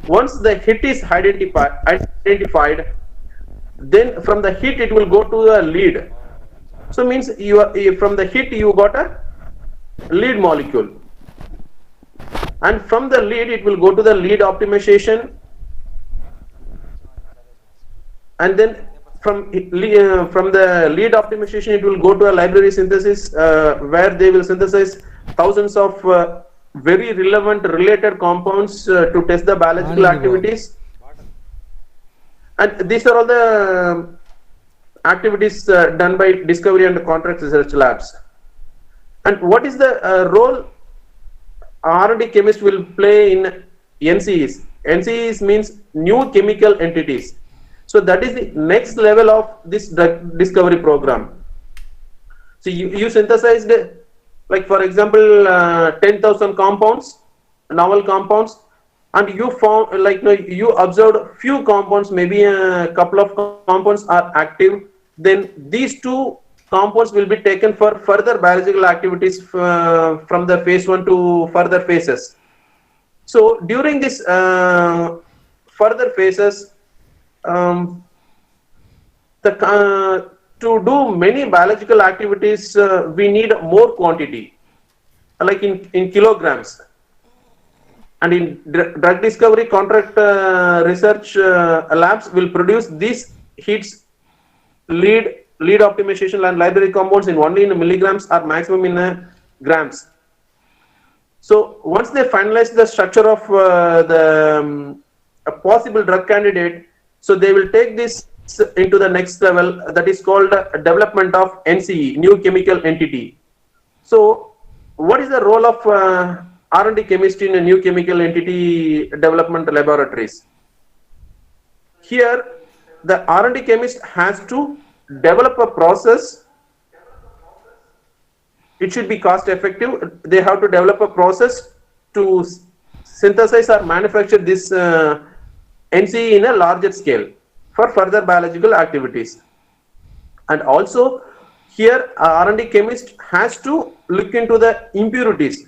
Once the hit is identified, then from the hit it will go to a lead. So means from the hit you got a lead molecule, and from the lead it will go to the lead optimization, and then from the lead optimization it will go to a library synthesis where they will synthesize thousands of very relevant related compounds to test the biological activities. And these are all the activities done by discovery and contract research labs. And what is the role R&D chemist will play in NCEs? NCEs means new chemical entities. So that is the next level of this drug discovery program. So you synthesized, like for example, 10,000 compounds, novel compounds, and you found, like you observed few compounds, maybe a couple of compounds are active. Then these two compounds will be taken for further biological activities from the phase 1 to further phases. So during this further phases, to do many biological activities, we need more quantity, like in kilograms. And in drug discovery contract research labs will produce these hits, lead optimization and library compounds in only in milligrams or maximum in grams. So once they finalize the structure of a possible drug candidate, so they will take this into the next level, that is called development of NCE, new chemical entity. So what is the role of R&D chemistry in a new chemical entity development laboratories? Here the R&D chemist has to develop a process. It should be cost effective. They have to develop a process to synthesize or manufacture this NCE in a larger scale for further biological activities. And also here R&D chemist has to look into the impurities.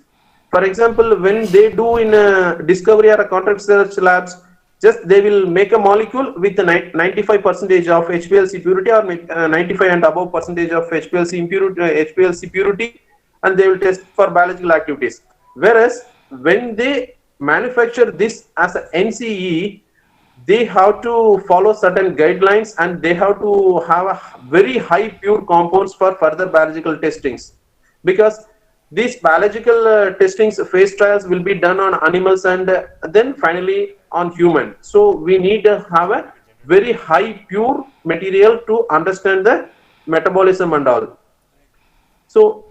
For example, when they do in a discovery or a contract research labs, just they will make a molecule with a 95% of HPLC purity or 95 and above percentage of HPLC purity, and they will test for biological activities. Whereas when they manufacture this as an NCE, they have to follow certain guidelines and they have to have a very high pure compounds for further biological testings, because these biological testings phase trials will be done on animals and then finally on human. So we need to have a very high pure material to understand the metabolism and all. So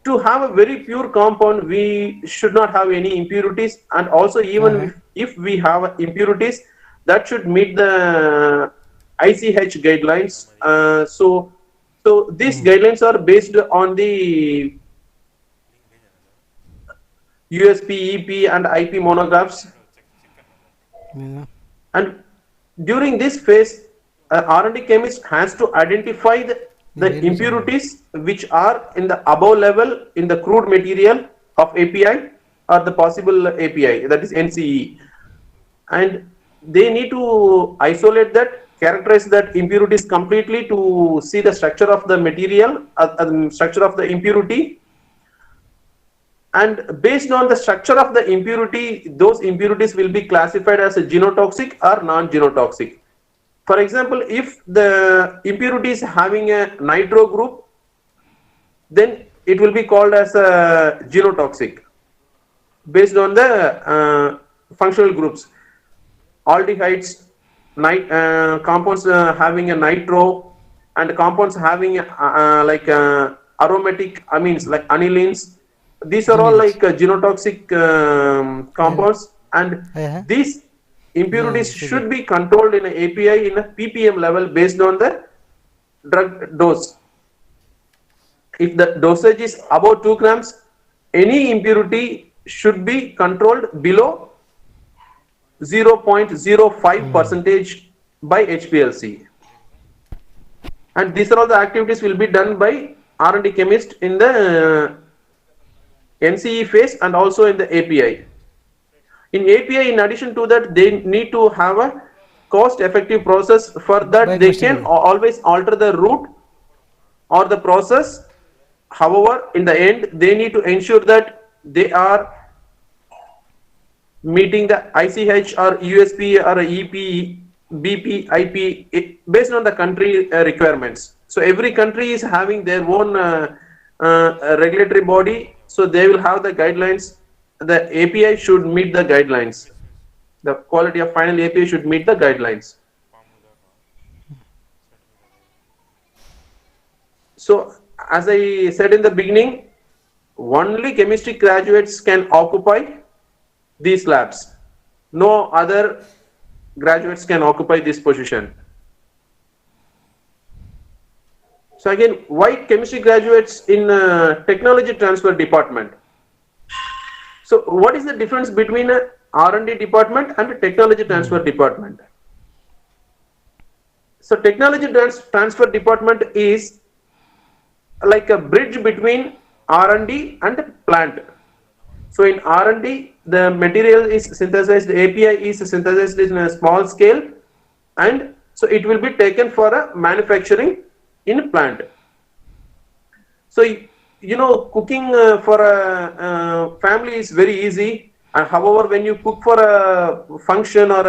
to have a very pure compound, we should not have any impurities, and also even if we have impurities, that should meet the ICH guidelines. So these guidelines are based on the USP, EP and IP monographs. And during this phase, R&D chemist has to identify the impurities which are in the above level in the crude material of API or the possible API, that is NCE. And they need to isolate that, characterize that impurities completely to see the structure of the material, structure of the impurity. And based on the structure of the impurity, those impurities will be classified as a genotoxic or non-genotoxic. For example, if the impurity is having a nitro group, then it will be called as a genotoxic based on the functional groups. Aldehydes, compounds having a nitro, and compounds having aromatic amines like anilines. These are all like genotoxic compounds, and these impurities should be controlled in an API in a ppm level based on the drug dose. If the dosage is above 2 grams, any impurity should be controlled below 0.05 percentage by HPLC. And these are all the activities will be done by R&D chemist in the NCE phase and also in the API. In API, in addition to that, they need to have a cost-effective process. For that, they can always alter the route or the process. However, in the end, they need to ensure that they are meeting the ICH or USP or EP, BP, IP based on the country requirements. So every country is having their own regulatory body. So they will have the guidelines. The API should meet the guidelines. The quality of final API should meet the guidelines. So as I said in the beginning, only chemistry graduates can occupy these labs. No other graduates can occupy this position. So again, why chemistry graduates in technology transfer department? So what is the difference between a R&D department and a technology transfer department? So technology transfer department is like a bridge between R&D and plant. So in R&D, the material is synthesized, the API is synthesized in a small scale, and so it will be taken for a manufacturing in plant. So you know, cooking for a family is very easy. However, when you cook for a function or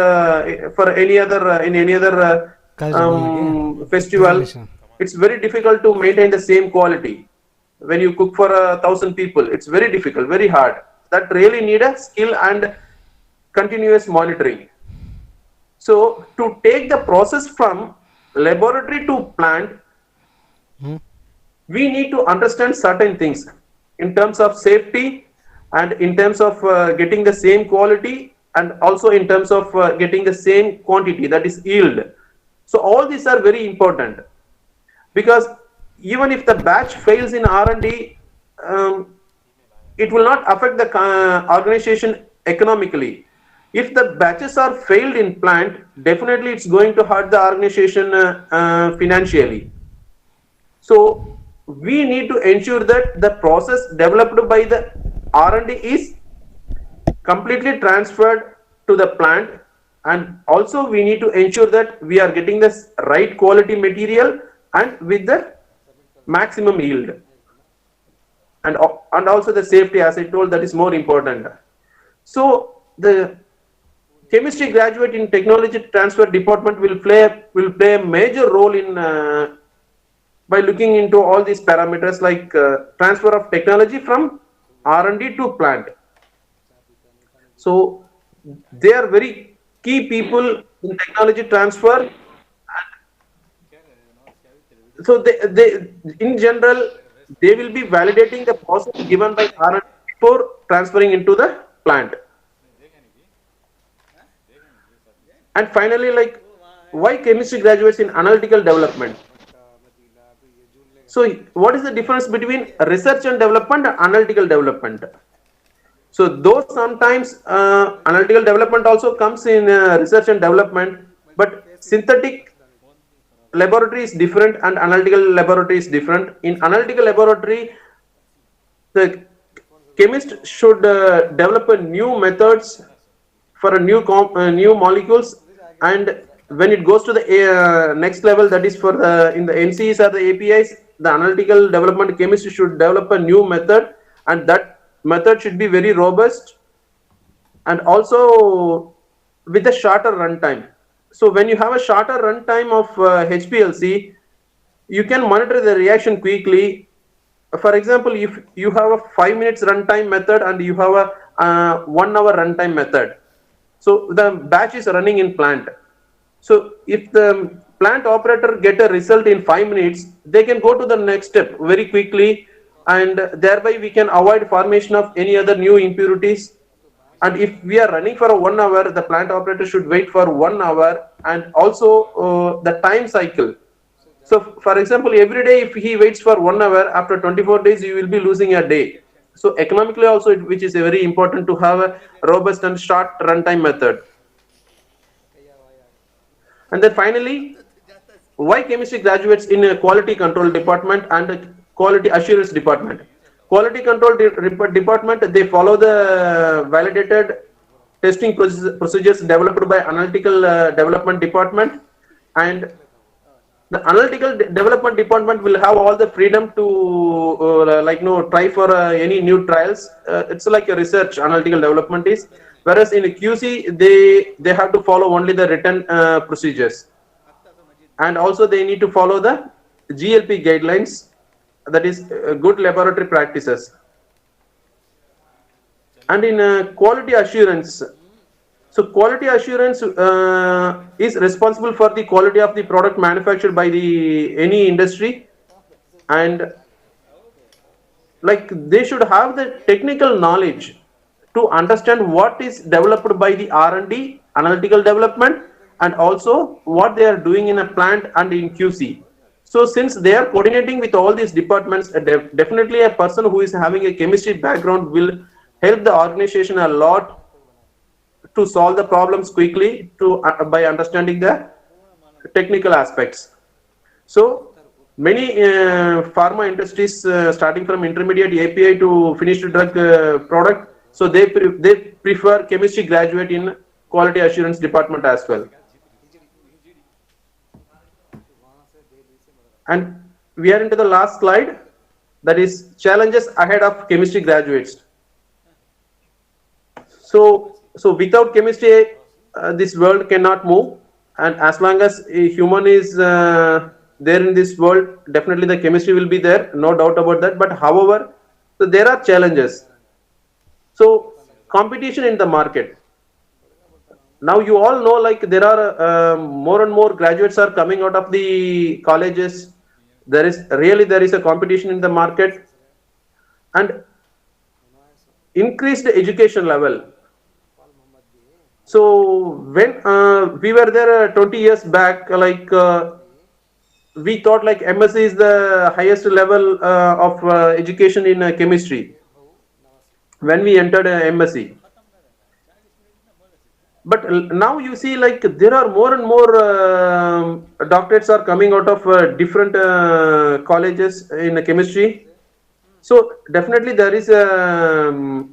for any other in any other festival, it's very difficult to maintain the same quality. When you cook for 1,000 people, it's very difficult, very hard. That really need a skill and continuous monitoring. So to take the process from laboratory to plant, we need to understand certain things in terms of safety and in terms of getting the same quality and also in terms of getting the same quantity, that is yield. So all these are very important, because even if the batch fails in R&D, it will not affect the organization economically. If the batches are failed in plant, definitely it's going to hurt the organization financially. So we need to ensure that the process developed by the R&D is completely transferred to the plant, and also we need to ensure that we are getting the right quality material and with the maximum yield, and also the safety, as I told, that is more important. So the chemistry graduate in technology transfer department will play a major role in by looking into all these parameters like transfer of technology from R&D to plant. So they are very key people in technology transfer. So they in general, they will be validating the process given by R&D before transferring into the plant. And finally, like, why chemistry graduates in analytical development? So what is the difference between research and development and analytical development? So though sometimes analytical development also comes in research and development, but synthetic laboratory is different and analytical laboratory is different. In analytical laboratory, the chemist should develop a new methods for a new molecules, and when it goes to the next level, that is for the in the NCEs or the APIs, the analytical development chemist should develop a new method, and that method should be very robust and also with a shorter runtime. So when you have a shorter runtime of HPLC, you can monitor the reaction quickly. For example, if you have a 5 minutes runtime method and you have a 1 hour runtime method, so the batch is running in plant. So if the plant operator get a result in 5 minutes, they can go to the next step very quickly, and thereby we can avoid formation of any other new impurities. And if we are running for a 1 hour, the plant operator should wait for 1 hour, and also the time cycle. So for example, every day if he waits for 1 hour, after 24 days you will be losing a day. So economically also, which is very important to have a robust and short runtime method. And then finally, why chemistry graduates in a quality control department and a quality assurance department? Quality control department, they follow the validated testing procedures developed by analytical development department, and the analytical development department will have all the freedom to try for any new trials. It's like a research analytical development is, whereas in a QC they have to follow only the written procedures, and also they need to follow the GLP guidelines, that is good laboratory practices. And in quality assurance, so quality assurance is responsible for the quality of the product manufactured by any industry, and like they should have the technical knowledge to understand what is developed by the R&D, analytical development, and also what they are doing in a plant and in QC. So since they are coordinating with all these departments, definitely a person who is having a chemistry background will help the organization a lot to solve the problems quickly by understanding the technical aspects. So many pharma industries, starting from intermediate API to finished drug product, so they prefer chemistry graduate in quality assurance department as well. And we are into the last slide, that is challenges ahead of chemistry graduates. So without chemistry, this world cannot move, and as long as a human is there in this world, definitely the chemistry will be there, no doubt about that. But however, so there are challenges. So competition in the market. Now you all know, like there are more and more graduates are coming out of the colleges. There is a competition in the market, and increased education level. So when we were there 20 years back, like we thought like MSc is the highest level of education in chemistry when we entered MSc. But now you see, like there are more and more doctorates are coming out of different colleges in chemistry. So definitely there is a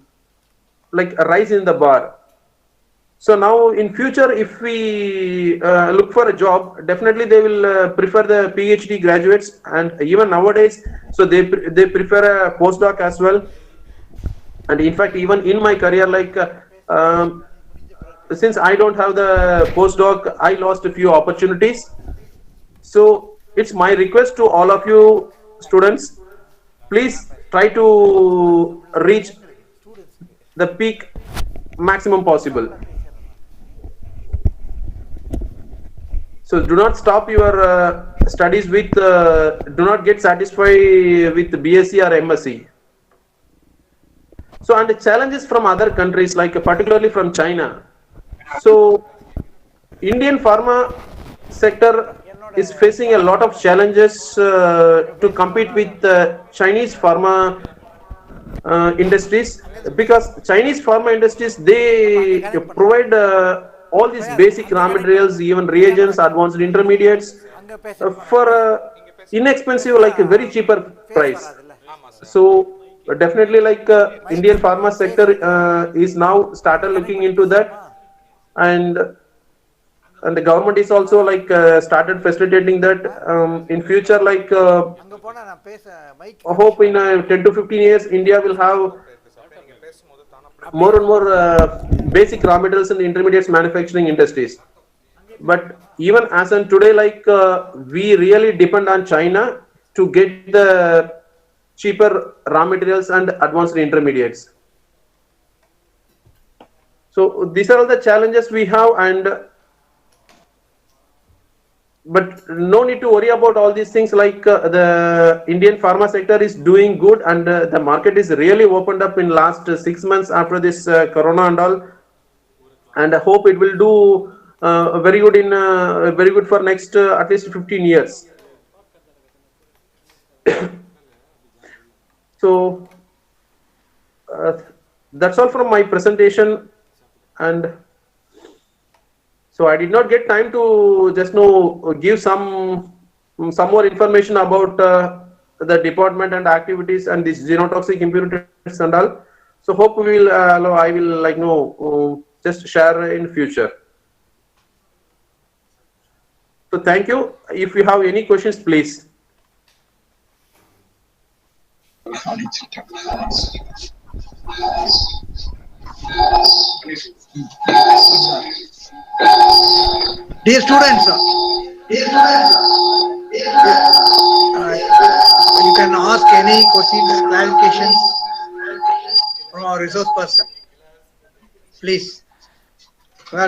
like a rise in the bar. So now in future, if we look for a job, definitely they will prefer the PhD graduates, and even nowadays, so they prefer a postdoc as well. And in fact, even in my career, like since I don't have the postdoc, I lost a few opportunities. So it's my request to all of you students, please try to reach the peak maximum possible. So do not stop your studies with, do not get satisfied with BSc or MSc. So, and the challenges from other countries, like particularly from China. So Indian pharma sector is facing a lot of challenges to compete with Chinese pharma industries, because Chinese pharma industries, they provide all these basic raw materials, even reagents, advanced intermediates for inexpensive, like a very cheaper price. So definitely, like Indian pharma sector is now started looking into that, and the government is also like started facilitating that. In future, like I hope in 10 to 15 years, India will have more and more basic raw materials in the intermediates manufacturing industries. But even as on today, like we really depend on China to get the cheaper raw materials and advanced intermediates. So these are all the challenges we have, and but no need to worry about all these things. Like the Indian pharma sector is doing good, and the market is really opened up in last 6 months after this corona and all, and I hope it will do very good in very good for next at least 15 years. So that's all from my presentation, and so I did not get time to just know give some more information about the department and activities and this xenotoxic impurities and all. So hope we will I will like just share in future. So thank you. If you have any questions, please. Dear students, you can ask any questions, clarifications from our resource person. Please.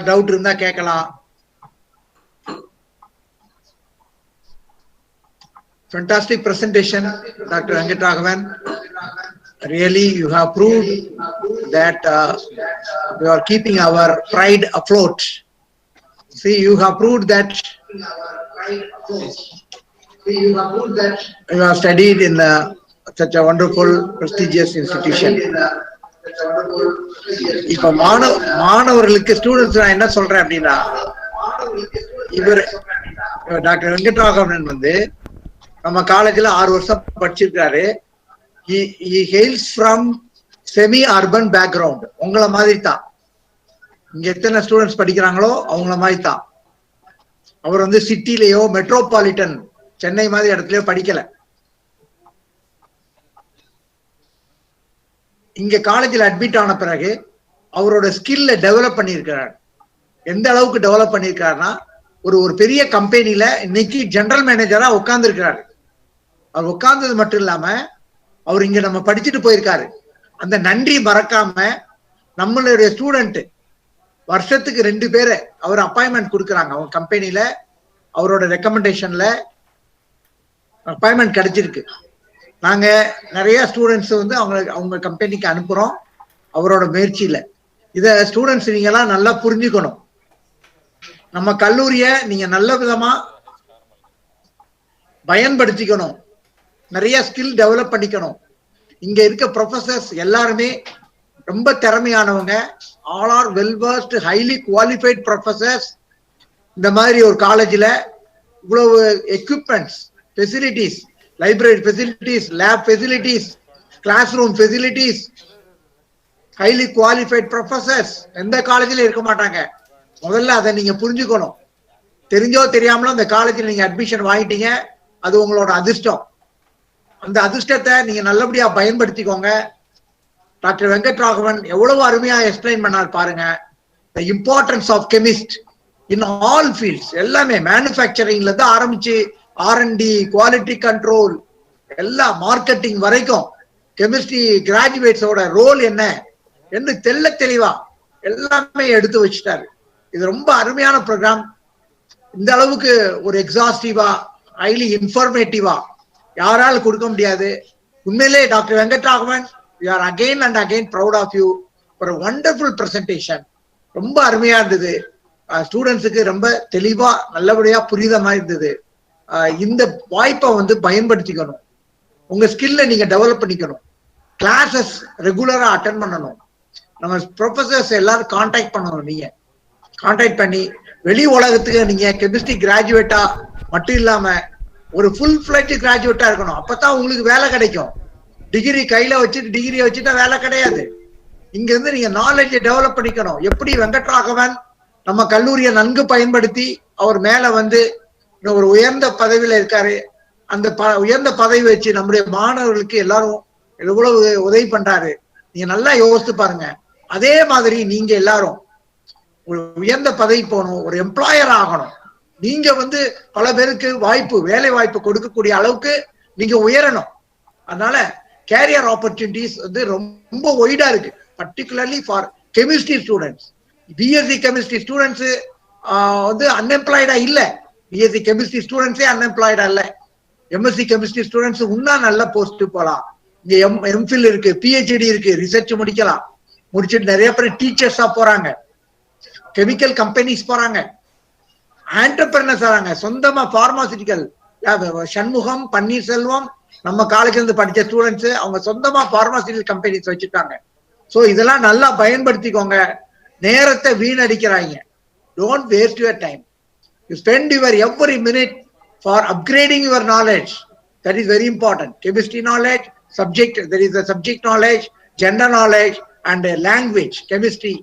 Doubt இருந்தா கேட்கலாம். Fantastic presentation, Dr. Venkatraghavan. Really, you have proved that you are keeping our pride afloat. See, you have proved that you have studied in such a wonderful, prestigious institution. இப்ப மாணவர்களுக்கு students நான் என்ன சொல்றேன் அப்படின்னா, இவர் doctor Venkatraghavan நம்ம காலேஜ்ல 6 வருஷம் படிச்சிருக்காரு. He hails from semi urban background. உங்களை மாதிரி தான், இங்க எத்தனை ஸ்டூடெண்ட்ஸ் படிக்கிறாங்களோ அவங்கள மாதிரி தான். அவர் சிட்டிலேயோ மெட்ரோபாலிட்டன் சென்னை மாதிரி இடத்துலயோ படிக்கல. இங்க காலேஜில் அட்மிட் ஆன பிறகு அவரோட ஸ்கில்ல டெவலப் பண்ணியிருக்கிறார். எந்த அளவுக்கு டெவலப் பண்ணியிருக்காருன்னா, ஒரு பெரிய கம்பெனில இன்னைக்கு ஜெனரல் மேனேஜரா உட்கார்ந்து இருக்கிறாரு. அவர் உட்கார்ந்தது மட்டும் இல்லாம அவர் இங்க நம்ம படிச்சுட்டு போயிருக்காரு. அந்த நன்றி மறக்காம நம்மளுடைய ஸ்டூடெண்ட் வருஷத்துக்கு 2 பேரை அவர் அப்பாயின்மெண்ட் கொடுக்குறாங்க. அவங்க கம்பெனில அவரோட ரெக்கமெண்டேஷன்ல அப்பாயின்மெண்ட் கிடைச்சிருக்கு. நாங்க நிறைய ஸ்டூடெண்ட்ஸ் அவங்க கம்பெனிக்கு அனுப்புறோம் அவரோட முயற்சியில. இத ஸ்டூடெண்ட்ஸ் நீங்க எல்லாம் நல்லா புரிஞ்சுக்கணும். நம்ம கல்லூரிய நீங்க நல்ல விதமா பயன்படுத்திக்கணும். நிறைய ஸ்கில் டெவலப் பண்ணிக்கணும். இங்க இருக்க ப்ரொஃபசர்ஸ் எல்லாருமே ரொம்ப திறமையானவங்க. All are well versed, highly qualified professors. இந்த மாதிரி ஒரு காலேஜ்ல இவ்வளவு equipments, facilities, library facilities, lab facilities, class room facilities, highly qualified professors எந்த காலேஜ்ல இருக்க மாட்டாங்க. முதல்ல அதை நீங்க புரிஞ்சுக்கணும். தெரிஞ்சோ தெரியாமலோ அந்த காலேஜ்ல நீங்க அட்மிஷன் வாங்கிட்டீங்க, அது உங்களோட அதிர்ஷ்டம். அந்த அதிர்ஷ்டத்தை நீங்க நல்லபடியா பயன்படுத்திக்கோங்க. டாக்டர் வெங்கட்ராகவன் எவ்வளவு அருமையா எக்ஸ்பிளைன் பண்ணார் பாருங்க. The importance of chemist in all fields. எல்லாமே மேனுஃபேக்சரிங்ல இருந்து ஆரம்பிச்சு R&D, குவாலிட்டி கண்ட்ரோல், எல்லா மார்க்கெட்டிங் வரைக்கும் கெமிஸ்ட்ரி கிராஜுவேட்ஸோட ரோல் என்ன என்று தெள்ள தெளிவா எல்லாமே எடுத்து வச்சுட்டாரு. இது ரொம்ப அருமையான ப்ரோக்ராம். இந்த அளவுக்கு ஒரு எக்ஸாஸ்டிவா, ஹைலி இன்ஃபர்மேட்டிவா யாரால கொடுக்க முடியாது. உண்மையிலே doctor Venkatraghavan, we are again and again proud of you for a wonderful presentation. ரொம்ப அருமையா இருந்தது. ஸ்டூடெண்ட்ஸுக்கு ரொம்ப தெளிவா நல்லபடியா புரியுத மாதிரி இருந்தது. இந்த வாய்ப்பை பயன்படுத்திக்கணும். உங்க ஸ்கில்ல நீங்க டெவலப் பண்ணிக்கணும். கிளாஸஸ் ரெகுலரா அட்டென்ட் பண்ணணும். நம்ம ப்ரொஃபசர்ஸ் எல்லாரும் கான்டாக்ட் பண்ணணும். நீங்க கான்டாக்ட் பண்ணி வெளி உலகத்துக்கு நீங்க கெமிஸ்ட்ரி கிராஜுவேட்டா மட்டும் இல்லாம ஒரு ஃபுல் ஃபிளட்ஜ் கிராஜுவேட்டா இருக்கணும். அப்பதான் உங்களுக்கு வேலை கிடைக்கும். டிகிரி கையில டிகிரியை வச்சுட்டா வேலை கிடையாது. இங்க இருந்து நீங்க நாலேஜை டெவலப் பண்ணிக்கணும். எப்படி வெங்கட்ராகவன் நம்ம கல்லூரியை நன்கு பயன்படுத்தி அவர் மேல ஒரு உயர்ந்த பதவியில இருக்காரு. அந்த உயர்ந்த பதவி வச்சு நம்முடைய மாணவர்களுக்கு எல்லாரும் எவ்வளவு உதவி பண்றாரு. நீங்க நல்லா யோசித்து பாருங்க. அதே மாதிரி நீங்க எல்லாரும் ஒரு உயர்ந்த பதவி போகணும், ஒரு எம்ப்ளாயர் ஆகணும். நீங்க வந்து பல பேருக்கு வேலை வாய்ப்பு கொடுக்கக்கூடிய அளவுக்கு நீங்க உயரணும். அதனால கேரியர் ஆப்பர்ச்சுனிட்டிஸ் வந்து ரொம்ப ஒய்டா இருக்கு, particularly for chemistry students. BSc chemistry students வந்து அன்எம்ப்ளாய்டா இல்ல, பிஎஸ்சி கெமிஸ்ட்ரி ஸ்டூடெண்ட்ஸே அன்எம்ப்ளாய்டா இல்ல. எம்எஸ்சி கெமிஸ்ட்ரி ஸ்டூடெண்ட்ஸ் இன்னும் நல்ல போஸ்ட் போகலாம். இங்க எம்ஃபில் இருக்கு, பிஹெச்டி இருக்கு, ரிசர்ச் முடிக்கலாம். முடிச்சுட்டு நிறைய பேர் டீச்சர்ஸா போறாங்க, கெமிக்கல் கம்பெனிஸ் போறாங்க, ஆண்டர்பிரனர்ஸ் ஆறாங்க, சொந்தமா பார்மாசிட்டிக்கல். சண்முகம், பன்னீர்செல்வம் நம்ம காலேஜ்ல இருந்து படிச்ச ஸ்டூடெண்ட்ஸ் அவங்க சொந்தமா பார்மாசிட்டிக்கல் கம்பெனிஸ் வச்சுட்டாங்க. சோ இதெல்லாம் நல்லா பயன்படுத்திக்கோங்க. நேரத்தை வீணடிக்கிறாங்க. Don't waste your time. You spend your every minute for upgrading your knowledge. That is very important. Chemistry knowledge, subject, there is a subject knowledge, gender knowledge, and a language, chemistry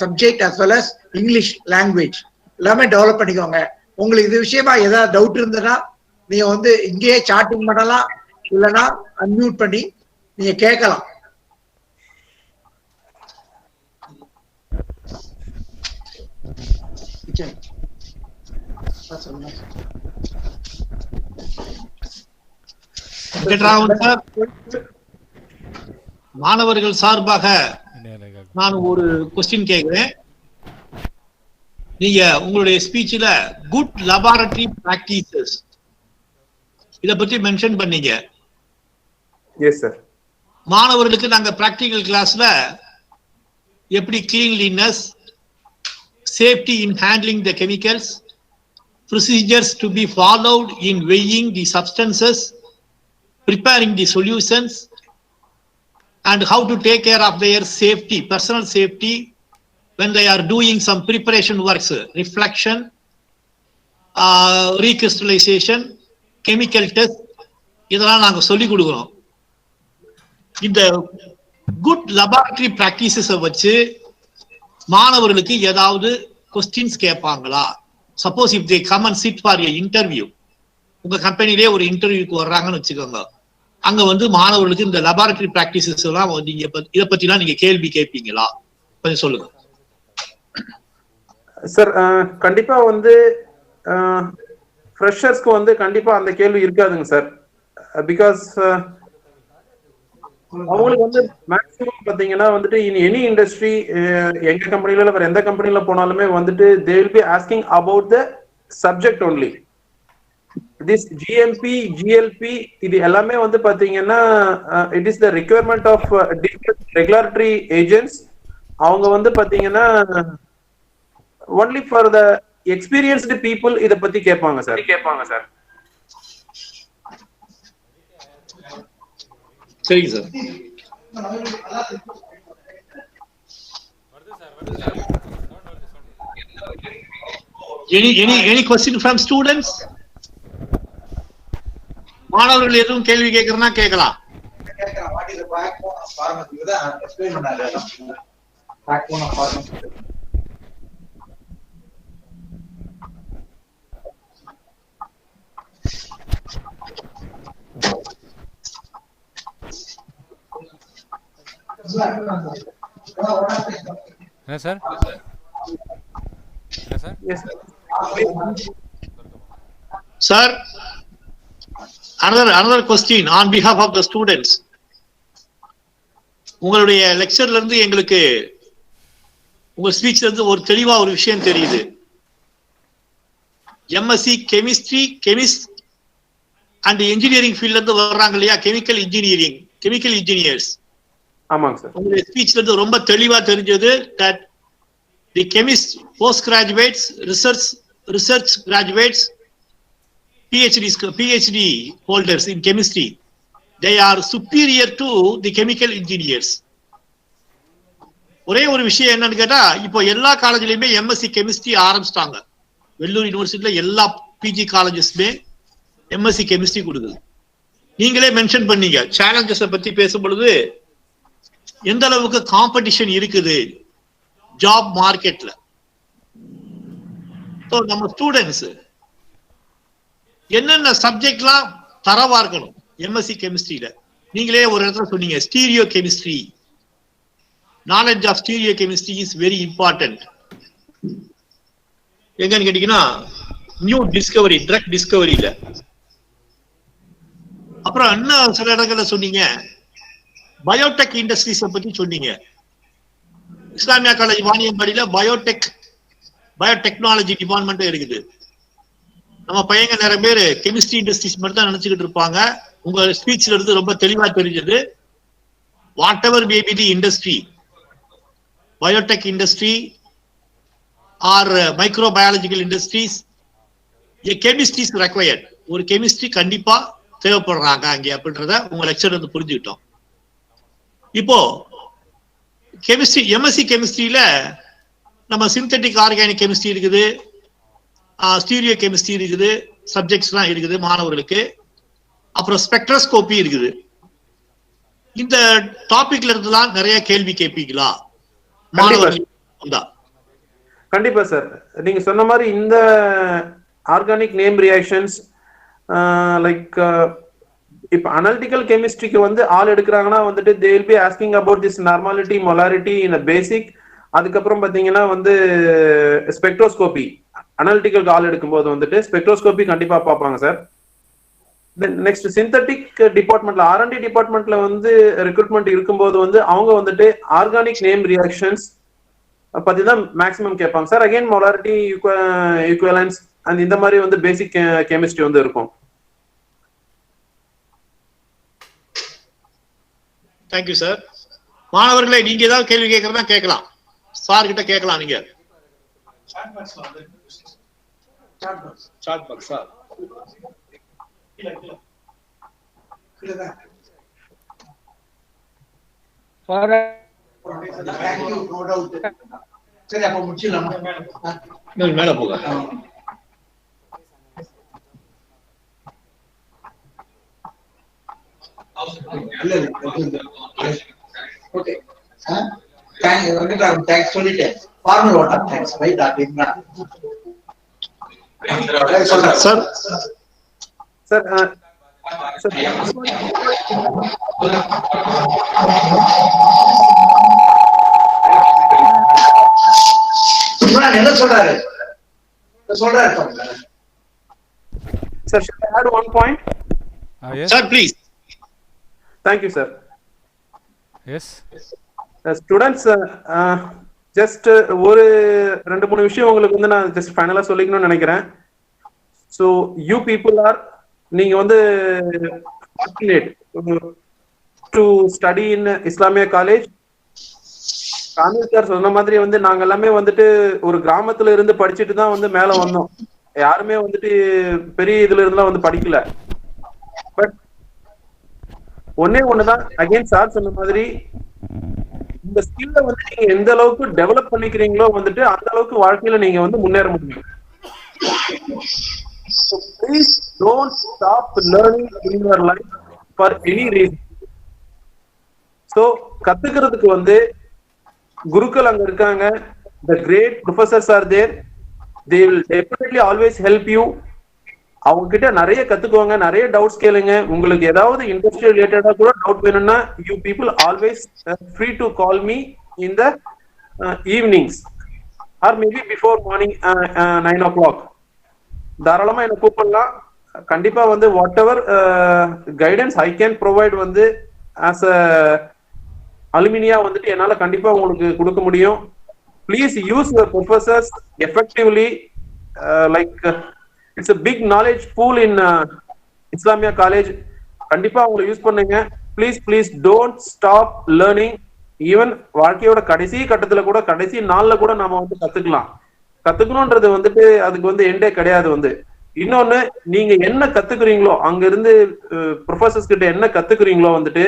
subject as well as English language. எல்லாமே develop பண்ணிக்கோங்க. உங்களுக்கு இது விஷயமா ஏதாவது doubt இருந்ததுன்னா நீங்க வந்து இங்கேயே சாட்டிங் பண்ணலாம், இல்லைன்னா அன்மியூட் பண்ணி நீங்க கேட்கலாம். மாணவர்கள் சார்பாக நான் ஒரு கொஸ்டின் கேட்கிறேன். நீங்க உங்களுடைய ஸ்பீச்ல குட் லெபார்டரி பிராக்டிசஸ் இத பத்தி மென்ஷன் பண்ணீங்க. Yes sir. மாணவர்களுக்கு நாங்க பிராக்டிகல் கிளாஸ்ல எப்படி cleanliness, safety in handling the chemicals, procedures to be followed in weighing the substances, preparing the solutions, and how to take care of their safety, personal safety when they are doing some preparation works, reflection, recrystallization, chemical test, இதெல்லாம் நாங்க சொல்லி கொடுக்கிறோம். இந்த good laboratory பிராக்டிசஸை வச்சு மாணவர்களுக்கு ஏதாவது questions கேட்பாங்களா? Suppose if they come and sit for a interview, உங்க கம்பெனிலே ஒரு இன்டர்வியூக்கு வர்றாங்கன்னு வச்சுக்கோங்க, அங்க வந்து மாணவர்களுக்கு இந்த லெபார்டரி பிராக்டிசஸ் எல்லாம் நீங்க இதை பத்திலாம் நீங்க கேள்வி கேட்பீங்களா? கொஞ்சம் சொல்லுங்க சார். கண்டிப்பா வந்து ஃப்ரெஷர்ஸ்க்கு வந்து கண்டிப்பா அந்த கேள்வி இருக்காதுங்க சார். பிகாஸ் அவங்களுக்கு வந்து மேக்ஸிமம் பாத்தீங்கன்னா வந்துட்டு இன் எனி இண்டஸ்ட்ரி, எங்க கம்பெனில வேற எந்த கம்பெனில போனாலுமே வந்துட்டு they will be asking about the subject only. This GMP, GLP இது எல்லாமே வந்து பாத்தீங்கன்னா it is the requirement of different regulatory agents. அவங்க வந்து பாத்தீங்கன்னா only for the experienced people இத பத்தி கேட்பாங்க சார். சரிங்க sir. Any question from students? மாணவர்கள் எதுவும் கேள்வி கேட்கறனா கேட்கலாம். Sir Sir, another question on behalf of the students. உங்களுடைய லெக்சர்ல இருந்து எங்களுக்கு உங்க ஸ்பீச்ல இருந்து ஒரு தெளிவா ஒரு விஷயம் தெரியுது. MSc chemistry, chemist and engineering ஃபீல்ட்ல இருந்து வர்றாங்க இல்லையா, கெமிக்கல் இன்ஜினியரிங், கெமிக்கல் இன்ஜினியர்ஸ். ஆமாங்க சார். உங்களுடைய ஸ்பீச்ல இருந்து ரொம்ப தெளிவா தெரிஞ்சது that the chemist post graduates, research graduates, PhD holders in chemistry, they are superior to the chemical engineers. ஒரே ஒரு விஷயம் என்னன்னு கேட்டா, இப்போ எல்லா காலேஜ்லயுமே எம்எஸ்சி கெமிஸ்ட்ரி ஆரம்பிச்சிட்டாங்க. வெள்ளூர் யூனிவர்சிட்டியில எல்லா பிஜி காலேஜஸ்மே எம்எஸ்சி கெமிஸ்ட்ரி கொடுக்குது. நீங்களே மென்ஷன் பண்ணீங்க சேலஞ்சஸை பத்தி பேசும்பொழுது எந்த அளவுக்கு காம்படிஷன் இருக்குது ஜாப் மார்க்கெட்ல. நம்ம ஸ்டூடெண்ட்ஸ் என்னென்ன சப்ஜெக்ட்லாம் தரவா இருக்கணும் எம்எஸ்சி கெமிஸ்ட்ரியில? நீங்களே ஒரு இடத்துல சொன்னீங்க stereo chemistry, knowledge of stereochemistry is very important. எங்கன்னு கேட்டீங்கன்னா நியூ டிஸ்கவரி, ட்ரக் டிஸ்கவரியில. அப்புறம் இன்னும் சில இடங்கள்ல சொன்னீங்க பயோடெக் இண்டஸ்ட்ரீஸை பத்தி சொன்னீங்க. இஸ்லாமியா காலேஜ் வாணியம்பாடியில பயோடெக்னாலஜி டிபார்ட்மெண்ட் இருக்குது. நம்ம பையங்க நிறைய பேர் கெமிஸ்ட்ரி இண்டஸ்ட்ரீஸ் மட்டும் தான் நினைச்சுக்கிட்டு இருப்பாங்க. உங்க ஸ்பீச்ல இருந்து ரொம்ப தெளிவா தெரிஞ்சது. What ever may be the industry, Biotech industry or microbiological industries, a chemist is required. ஒரு கெமிஸ்ட்ரி கண்டிப்பா தேவைப்படுறாங்க அங்கே அப்படின்றத உங்க லெக்சர் வந்து புரிஞ்சுக்கிட்டோம். இப்போ கெமிஸ்ட்ரி, எம்எஸ்சி கெமிஸ்ட்ரியில நம்ம சிந்தட்டிக் ஆர்கானிக் கெமிஸ்ட்ரி இருக்குது, ஸ்டீரியோ கெமிஸ்ட்ரி இருக்குது, சப்ஜெக்ட்ஸ்லாம் இருக்குது மாணவர்களுக்கு. அப்புறம் ஸ்பெக்ட்ரோஸ்கோபி இருக்குது. இந்த டாபிக்ல இருந்துலாம் நிறைய கேள்வி கேட்பீங்களா மாணவர்கள்? கண்டிப்பா சார். நீங்க சொன்ன மாதிரி இந்த ஆர்கானிக் நேம் ரியாக்ஷன்ஸ் லைக் இப்ப அனலிட்டிக்கல் கெமிஸ்ட்ரிக்கு வந்து ஆள் எடுக்கிறாங்கன்னா வந்துட்டு they will be asking about this normality, molarity in a basic. அதுக்கப்புறம் பாத்தீங்கன்னா வந்து ஸ்பெக்ட்ரோஸ்கோபி, அனலிட்டிக்கல் ஆள் எடுக்கும்போது வந்துட்டு ஸ்பெக்ட்ரோஸ்கோபி கண்டிப்பா பார்ப்பாங்க சார். நெக்ஸ்ட் சிந்தட்டிக் டிபார்ட்மெண்ட்ல, R&D டிபார்ட்மெண்ட்ல வந்து ரெக்ரூட்மெண்ட் இருக்கும்போது வந்து அவங்க வந்துட்டு ஆர்கானிக் நேம் ரியாக்ஷன்ஸ் பத்தி தான் மேக்ஸிமம் கேட்பாங்க sir. Again molarity, equivalence and இந்த மாதிரி வந்து பேசிக் கெமிஸ்ட்ரி வந்து இருக்கும். Thank you sir. மாணவர்களை நீங்க ஏதாவது கேள்வி கேட்கறதா கேட்கலாம், சார் கிட்ட கேட்கலாம். நீங்க சாட் பாக்ஸ் சார் சரி, அப்ப முடிச்சிடலாமா? மேல போக. ஓகே, தேங்க்ஸ் சொல்லிட்டேன். Formal what of thanks right அப்படினா சார் சார் என்ன சொல்றாரு sir, should I add one point? Yes. Sir, please. Thank you, sir. Yes. Students, just ஒரு 2-3 விஷயம் உங்களுக்கு வந்து நான் ஜஸ்ட் ஃபைனலா சொல்லிக்கணும்னு நினைக்கிறேன். So you people are, நீங்க வந்து fortunate to study in Islamiah college. Kamil sir சொன்ன மாதிரி வந்து நாங்க எல்லாமே வந்துட்டு ஒரு கிராமத்துல இருந்து படிச்சுட்டு தான் வந்து மேல வந்தோம். யாருமே வந்துட்டு பெரிய இதுல இருந்துலாம் வந்து படிக்கல. பட் ஒண்ணுதான், அகைன் சார் சொன்ன மாதிரி இந்த ஸ்கில்ல வந்து நீங்க எந்த அளவுக்கு டெவலப் பண்ணிக்கிறீங்களோ வந்துட்டு அந்த அளவுக்கு வாழ்க்கையில நீங்க வந்து முன்னேற முடியும். So please don't stop learning in your life for any reason. So கத்துக்கிறதுக்கு வந்து குருக்கள் அங்க இருக்காங்க. The great professors are there. They will definitely always help you. அவங்க கிட்ட நிறைய கத்துக்குவாங்க, நிறைய டவுட்ஸ் கேளுங்க. உங்களுக்கு ஏதாவது இண்டஸ்ட்ரி ரிலேட்டடா கூட டவுட் வேணும்னா you people always free to call me in the evenings or maybe before morning 9 o'clock. தாராளமா என்ன கூப்பிடலாம். கண்டிப்பா வந்து what ever guidance I can provide வந்து ஆஸ் அ அலுமினியா வந்துட்டு என்னால கண்டிப்பா உங்களுக்கு கொடுக்க முடியும். Please use your professors effectively. Like it's a big knowledge pool in Islamiah college. கண்டிப்பா அவங்களை யூஸ் பண்ணுங்க. Please don't stop learning. Even வாழ்க்கையோட கடைசி கட்டத்துல கூட, கடைசி நாள்ல கூட நாம வந்து கத்துக்கணும்ன்றது வந்துட்டு அதுக்கு வந்து எண்டே கிடையாது. வந்து இன்னொன்னு, நீங்க என்ன கத்துக்கிறீங்களோ அங்க இருந்து ப்ரொஃபசர்ஸ் கிட்ட என்ன கத்துக்கிறீங்களோ வந்துட்டு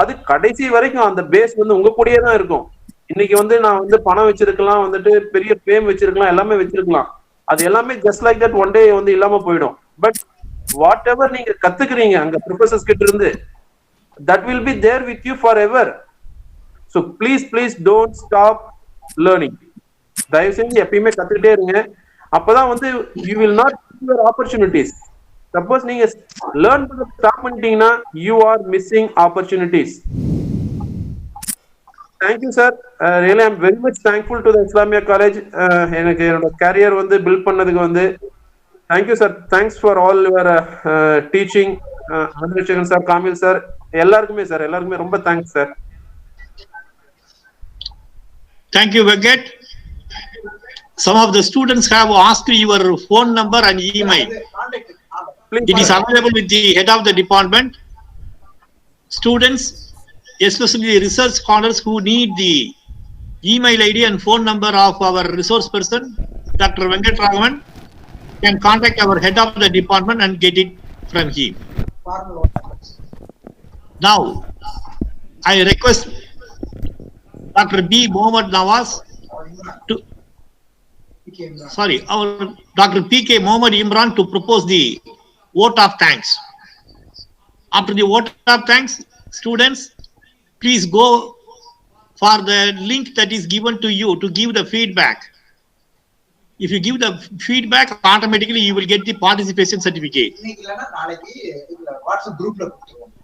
அது கடைசி வரைக்கும் அந்த பேஸ் வந்து உங்க கூடயே தான் இருக்கும். இன்னைக்கு வந்து நான் வந்து பணம் வச்சிருக்கலாம், வந்துட்டு பெரிய பேம் வச்சிருக்கலாம், எல்லாமே வச்சிருக்கலாம். அது எல்லாமே just like that one day வந்து இல்லாம போயிடும். பட் வாட் எவர் நீங்க கத்துக்கிறீங்க அங்க ப்ரொஃபசர்ஸ் கிட்ட இருந்து, that will be there with you forever. So please don't stop learning. தயவு செஞ்சு எப்பயுமே கத்துக்கிட்டே இருங்க. அப்பதான் வந்து you will not miss your opportunities. Suppose நீங்க லேர்ன் பண்ண ஸ்டாப் பண்ணிட்டீங்கன்னா you are missing opportunities. Thank you, sir. Really, I'm very much thankful to the Islamiah College. எனக்கு என்னோட career வந்து build பண்ணதுக்கு வந்து thank you, sir. Thanks for all your teaching. Anurchagan sir, Kamil sir, எல்லாருக்குமே ரொம்ப thanks, sir. Thank you, Venkat. Some of the students have asked your phone number and email. Please, It is available with the head of the department. Students, especially research scholars who need the email ID and phone number of our resource person, Dr. Venkat Raghavan, can contact our head of the department and get it from him. Now, I request Dr. B. Mohammad Nawaz to, our Dr. P.K. Mohammad Imran to propose the vote of thanks. After the vote of thanks, students, please go for the link that is given to you to give the feedback. If you give the feedback, automatically you will get the participation certificate.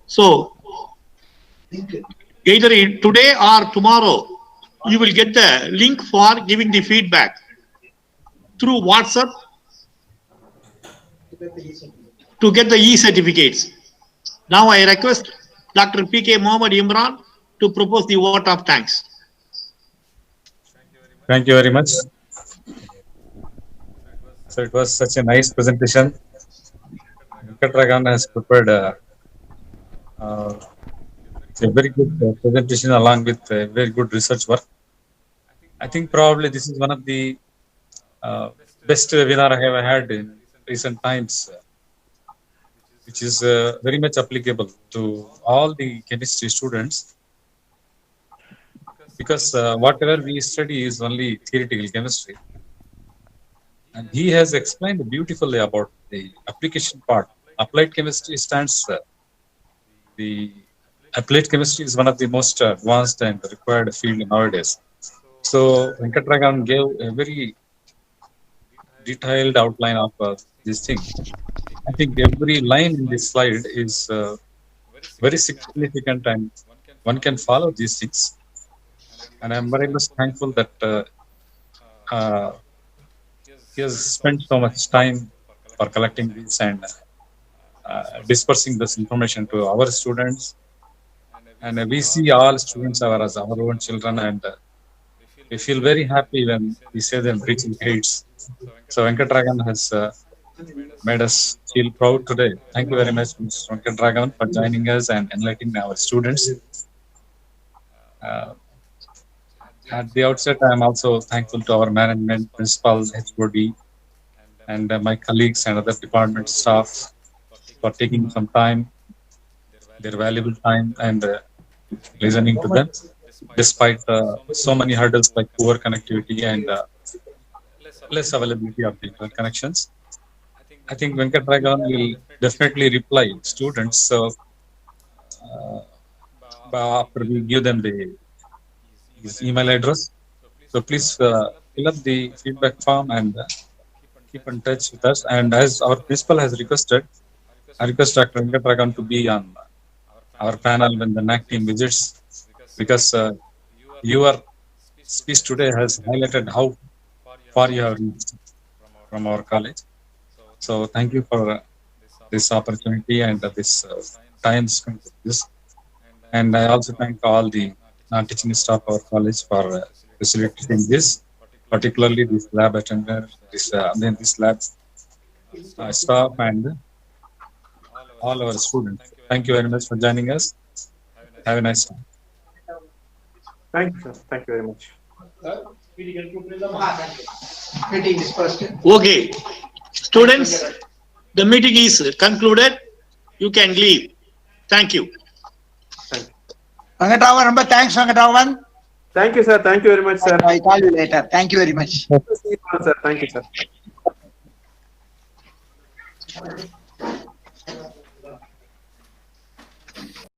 So, either today or tomorrow, you will get the link for giving the feedback through WhatsApp to get the e-certificates. Now I request Dr. P.K. Mohammad Imran to propose the vote of thanks. Thank you very much. So it was such a nice presentation. Venkat Raghavan has prepared a very good presentation along with very good research work. I think probably this is one of the best webinar I have had in recent times, which is very much applicable to all the chemistry students, because whatever we study is only theoretical chemistry, and he has explained beautifully about the application part. Applied chemistry stands the applied chemistry is one of the most advanced and required field nowadays. So Venkat Raghavan gave a very detailed outline of this thing. I think every line in this slide is very significant, and one can follow these things. And I'm very much thankful that he has spent so much time for collecting this and dispersing this information to our students. And we see all students as our own children, and we feel very happy when we see them reaching heights. So Venkat Raghavan has made us feel proud today. Thank you very much, Mr. Venkat Raghavan, for joining us and enlightening our students. At the outset, I am also thankful to our management, principal, HOD, and my colleagues and other department staff for taking some time, their valuable time, and listening to them, despite so many hurdles like poor connectivity and less availability of the connections. I think Venkat Raghavan will definitely reply students after we give them his email address. So please fill up the feedback form and keep in touch with us. And as our principal has requested, I request Dr. Venkat Raghavan to be on our panel when the NAC team visits, because your speech today has highlighted how far you have reached from our college. So thank you for this opportunity and this time spent with this. And I also thank all the teaching staff of our college for facilitating this, particularly this lab attendant, this lab staff, and all our students. Thank you very much for joining us. Have a nice time. Thank you, sir. Thank you very much. Meeting dispersed. Okay. Students, the meeting is concluded. You can leave. Thank you. Venkat Raghavan, remember, thanks, Venkat Raghavan. Thank you, sir. Thank you very much, sir. I'll call you later. Thank you very much. Sir. Thank you, sir.